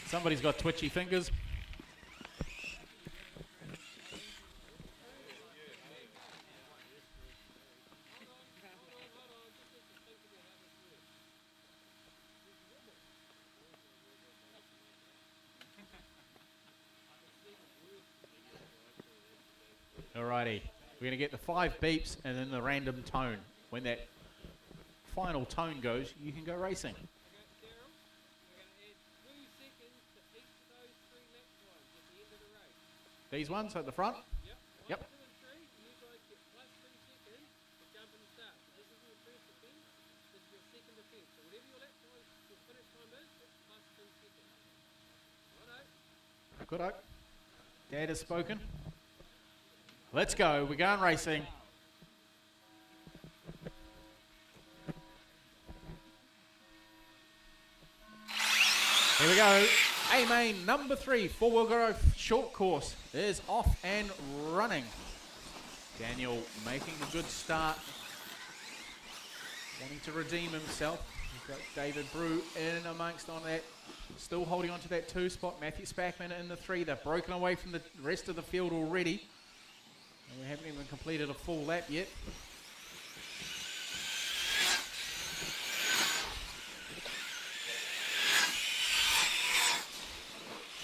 Somebody's got twitchy fingers. Alrighty, we're going to get the 5 beeps and then the random tone. When that final tone goes, you can go racing. These ones at the front? Yep. Good oak. Dad has spoken. Let's go, we're going racing. Here we go. Amain, number 3, 4-wheel growth short course is off and running. Daniel making a good start. Wanting to redeem himself. We've got David Brew in amongst on that. Still holding on to that 2 spot. Matthew Spackman in the 3. They've broken away from the rest of the field already. And we haven't even completed a full lap yet.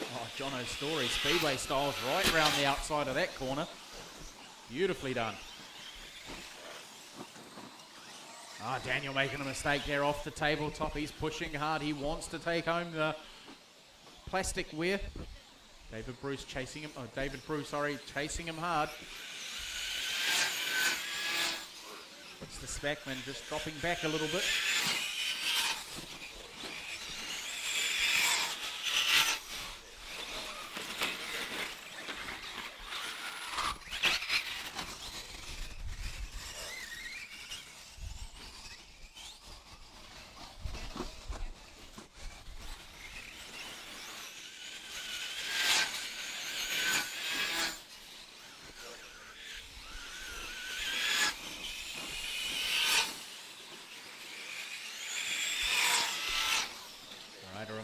Oh, Jono's Story, Speedway styles right around the outside of that corner. Beautifully done. Ah, Daniel making a mistake there off the tabletop. He's pushing hard. He wants to take home the plastic wear. David Bruce chasing him. Oh, David Bruce, sorry, chasing him hard. It's the Spackman just dropping back a little bit.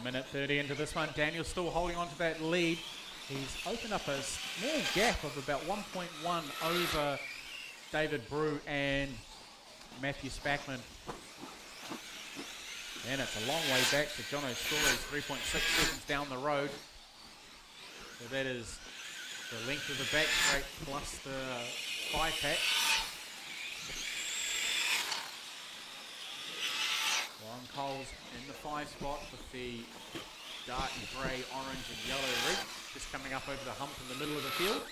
Minute 30 into this one. Daniel's still holding on to that lead. He's opened up a small gap of about 1.1 over David Brew and Matthew Spackman. And it's a long way back to Jono's Stories, 3.6 seconds down the road. So that is the length of the back straight plus the 5-pack. Warren Coles in the 5 spot with the dark grey, orange and yellow rig, just coming up over the hump in the middle of the field.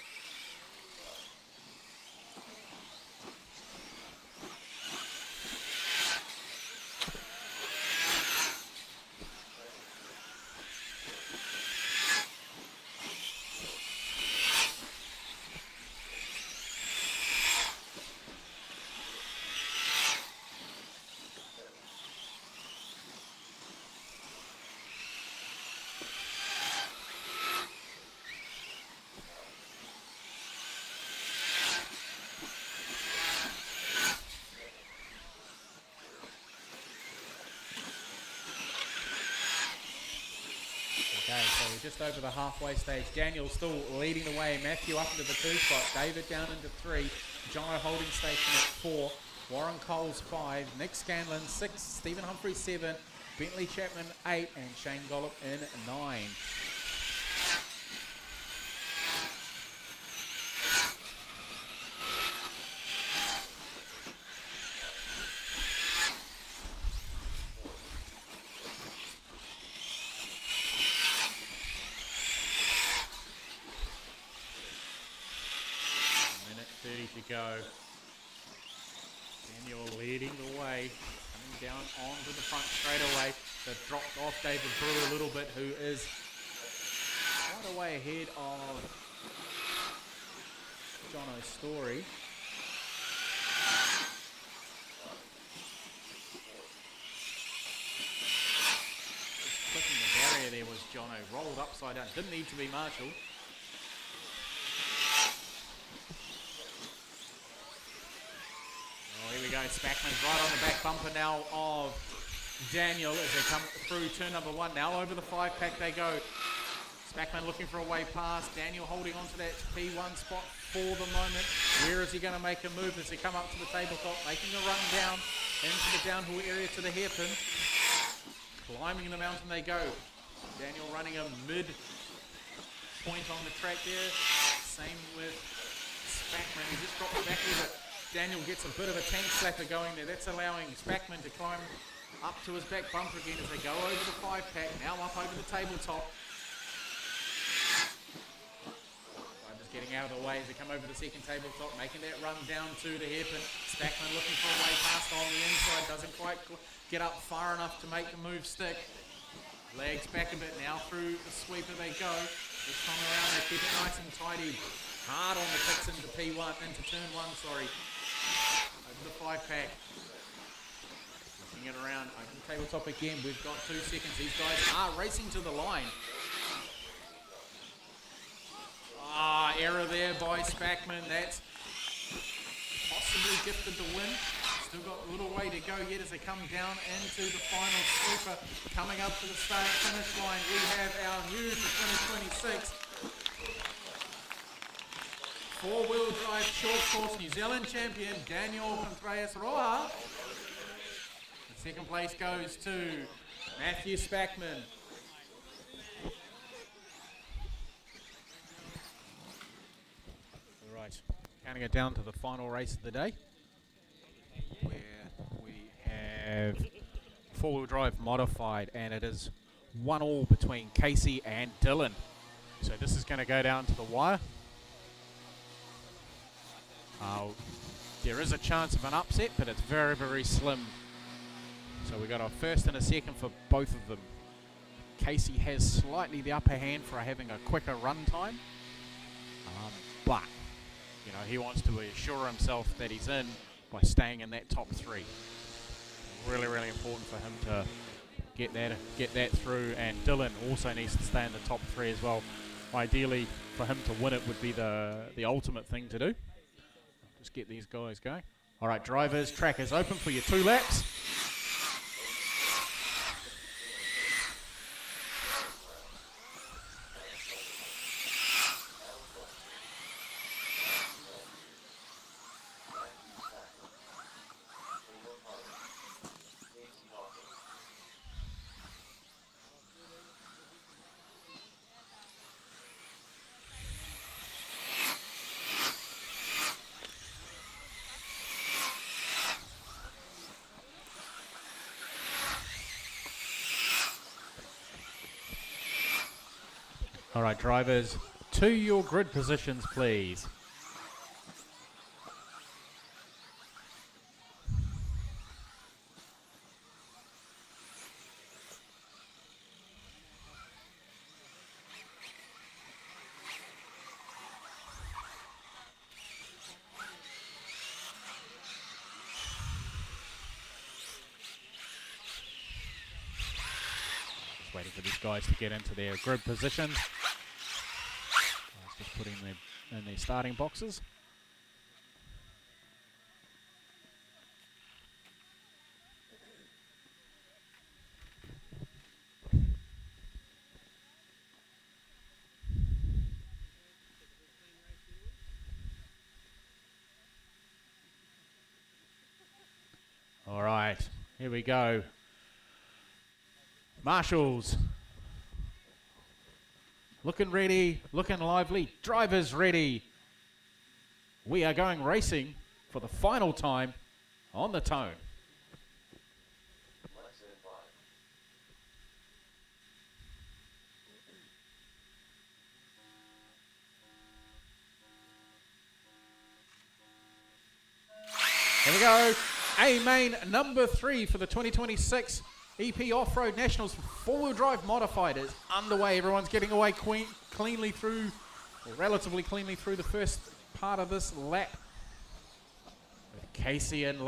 just over the halfway stage. Daniel still leading the way. Matthew up into the 2 spot. David down into 3. Jono holding station at 4. Warren Coles 5. Nick Scanlon 6. Stephen Humphrey 7. Bentley Chapman 8. And Shane Gollop in 9. To go. Daniel leading the way, coming down onto the front straight away. They've dropped off David Brew a little bit, who is quite a way ahead of Jono Story. Just clicking the barrier there was Jono, rolled upside down, didn't need to be Marshall. Here we go, Spackman's right on the back bumper now of Daniel as they come through turn number 1. Now over the 5-pack they go. Spackman looking for a way past. Daniel holding on to that P1 spot for the moment. Where is he going to make a move as they come up to the tabletop, making a run down into the downhill area to the hairpin. Climbing the mountain they go. Daniel running a mid point on the track there. Same with Spackman, he just dropped back with it. Daniel gets a bit of a tank slapper going there. That's allowing Spackman to climb up to his back bumper again as they go over the 5-pack. Now up over the tabletop. Just getting out of the way as they come over the second tabletop, making that run down to the hairpin. Spackman looking for a way past on the inside. Doesn't quite get up far enough to make the move stick. Lags back a bit now through the sweeper they go. This time around they keep it nice and tidy. Hard on the kicks into P1, into turn 1, sorry. Over the 5-pack. Looking it around, over the tabletop again. We've got 2 seconds. These guys are racing to the line. Error there by Spackman. That's possibly gifted the win. Still got a little way to go yet as they come down into the final sweeper. Coming up to the start-finish line, we have our new for 2026 4-wheel drive short course New Zealand champion Daniel Contreras Roa. The second place goes to Matthew Spackman. All right, counting it down to the final race of the day, where we have 4-wheel drive modified, and it is 1-1 between Casey and Dylan. So this is going to go down to the wire. There is a chance of an upset, but it's very, very slim. So we got a first and a second for both of them. Casey has slightly the upper hand for having a quicker run time, but you know, he wants to assure himself that he's in by staying in that top 3. Really, really important for him to get that through, and Dylan also needs to stay in the top 3 as well. Ideally, for him to win it would be the ultimate thing to do. Just get these guys going. All right, drivers, track is open for your 2 laps. All right, drivers, to your grid positions, please. Just waiting for these guys to get into their grid positions. Just putting them in their starting boxes. Here we go. Marshals. Looking ready, looking lively. Drivers ready. We are going racing for the final time on the Tone. Less than 5. Here we go. Amain number 3 for the 2026 EP Off-Road Nationals four-wheel drive modified is underway. Everyone's getting away cleanly through, or relatively cleanly through the first part of this lap. With Casey and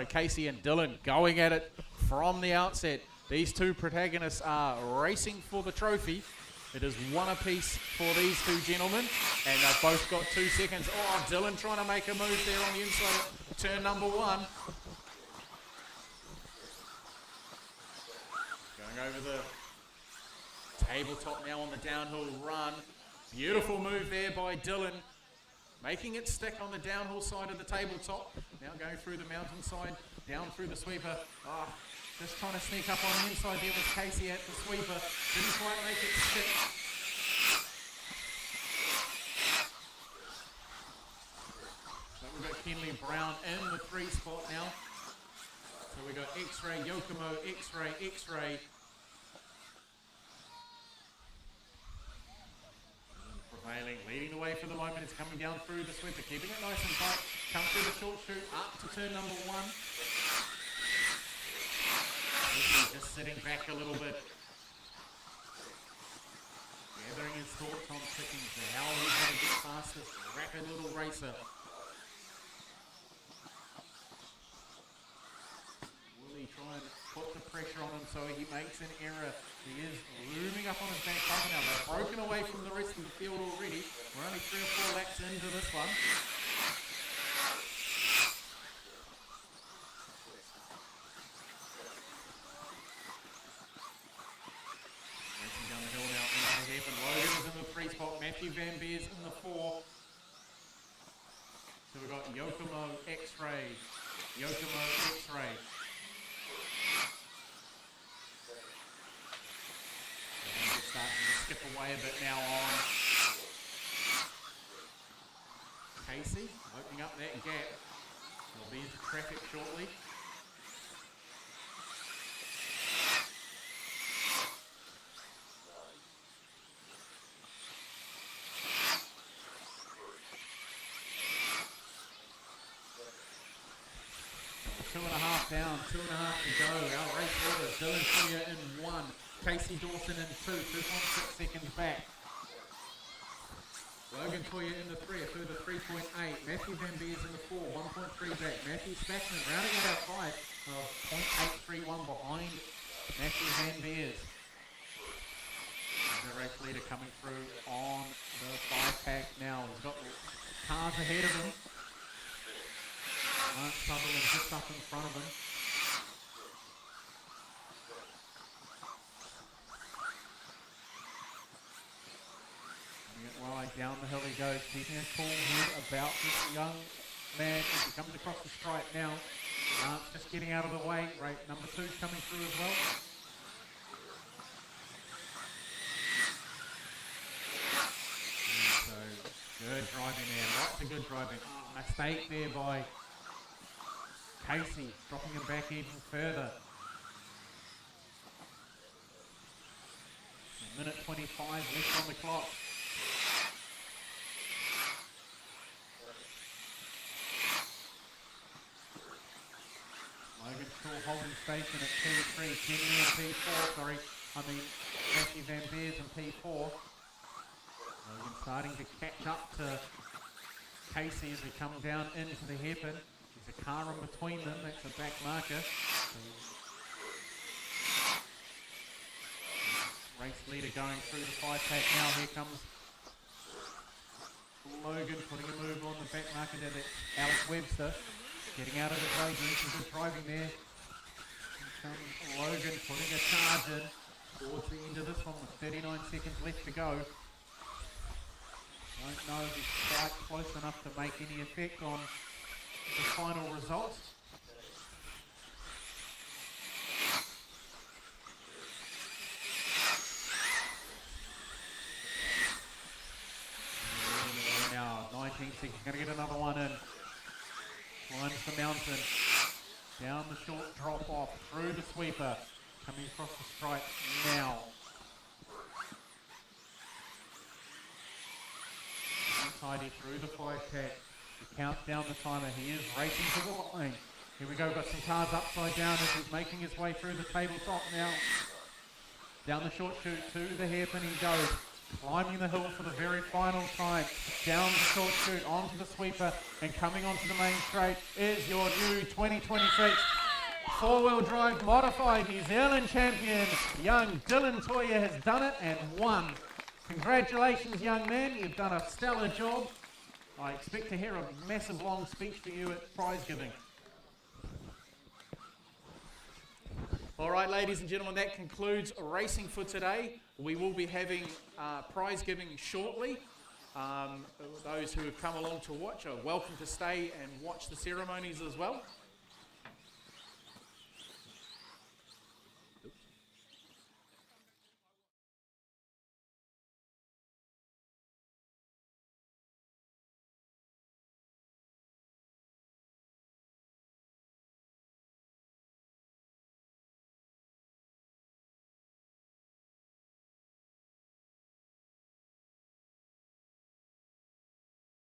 Casey and Dylan going at it from the outset. These two protagonists are racing for the trophy. It is one apiece for these two gentlemen, and they've both got 2 seconds. Oh, Dylan trying to make a move there on the inside of turn number 1. Going over the tabletop now on the downhill run. Beautiful move there by Dylan, making it stick on the downhill side of the tabletop. Now going through the mountainside, down through the sweeper. Just trying to sneak up on the inside there with Casey at the sweeper. Didn't quite make it stick. So we've got Kenley Brown in the 3 spot now. So we've got X-Ray, Yokomo, X-Ray, X-Ray. Prevailing, leading the way for the moment. It's coming down through the sweeper, keeping it nice and tight. Come through the short chute, up to turn number 1. Just sitting back a little bit. Gathering his thoughts on picking to how he's going to get past this rapid little racer. Will he try and put the pressure on him so he makes an error? He is looming up on his back bumper now. They've broken away from the rest of the field already. We're only 3 or 4 laps into this one. Matthew Van Beers in the 4. So we've got Yokomo, X-Ray, Yokomo, X-Ray. Just starting to skip away a bit now on Casey, opening up that gap. There'll be into traffic shortly. Down, 2.5 to go. Our race order, Dylan Toya in 1, Casey Dawson in 2, 2.6 seconds back. Logan Toya in the 3, a further 3.8. Matthew Van Beers in the 4, 1.3 back. Matthew Spackman rounding out our 5 of 0.831 behind Matthew Van Beers. And the race leader coming through on the 5-pack now. He's got cars ahead of him. Mark Sutherland just up in front of him. Wide down the hill he goes, keeping a cool head about this young man as he comes across the stripe now. Just getting out of the way. Right, number 2's coming through as well. So good driving there, lots of good driving. Mistake there by Casey, dropping him back even further. A minute 25 left on the clock. Logan still holding station at 2 to 3. Kenny in P4, Matthew Van Beers in P4. Logan starting to catch up to Casey as we come down into the hairpin. There's a car in between them, that's a back marker. Race leader going through the 5-pack now. Here comes Logan putting a move on the back marker there. That's Alex Webster getting out of the way, doing some good driving there. Here comes Logan putting a charge in towards the end of this one with 39 seconds left to go. Don't know if he's quite close enough to make any effect on the final result. think he's going to get another one in. Climbs the mountain. Down the short drop off. Through the sweeper. Coming across the stripe now. Tidy through the 5K. He counts down the timer. He is racing to the line. Here we go. Got some cars upside down as he's making his way through the tabletop now. Down the short chute to the hairpin he goes. Climbing the hill for the very final time. Down the short chute, onto the sweeper, and coming onto the main straight is your new 2026 four-wheel drive modified New Zealand champion. Young Dylan Toya has done it and won. Congratulations, young man. You've done a stellar job. I expect to hear a massive long speech for you at prize giving. All right, ladies and gentlemen, that concludes racing for today. We will be having prize giving shortly. Those who have come along to watch are welcome to stay and watch the ceremonies as well.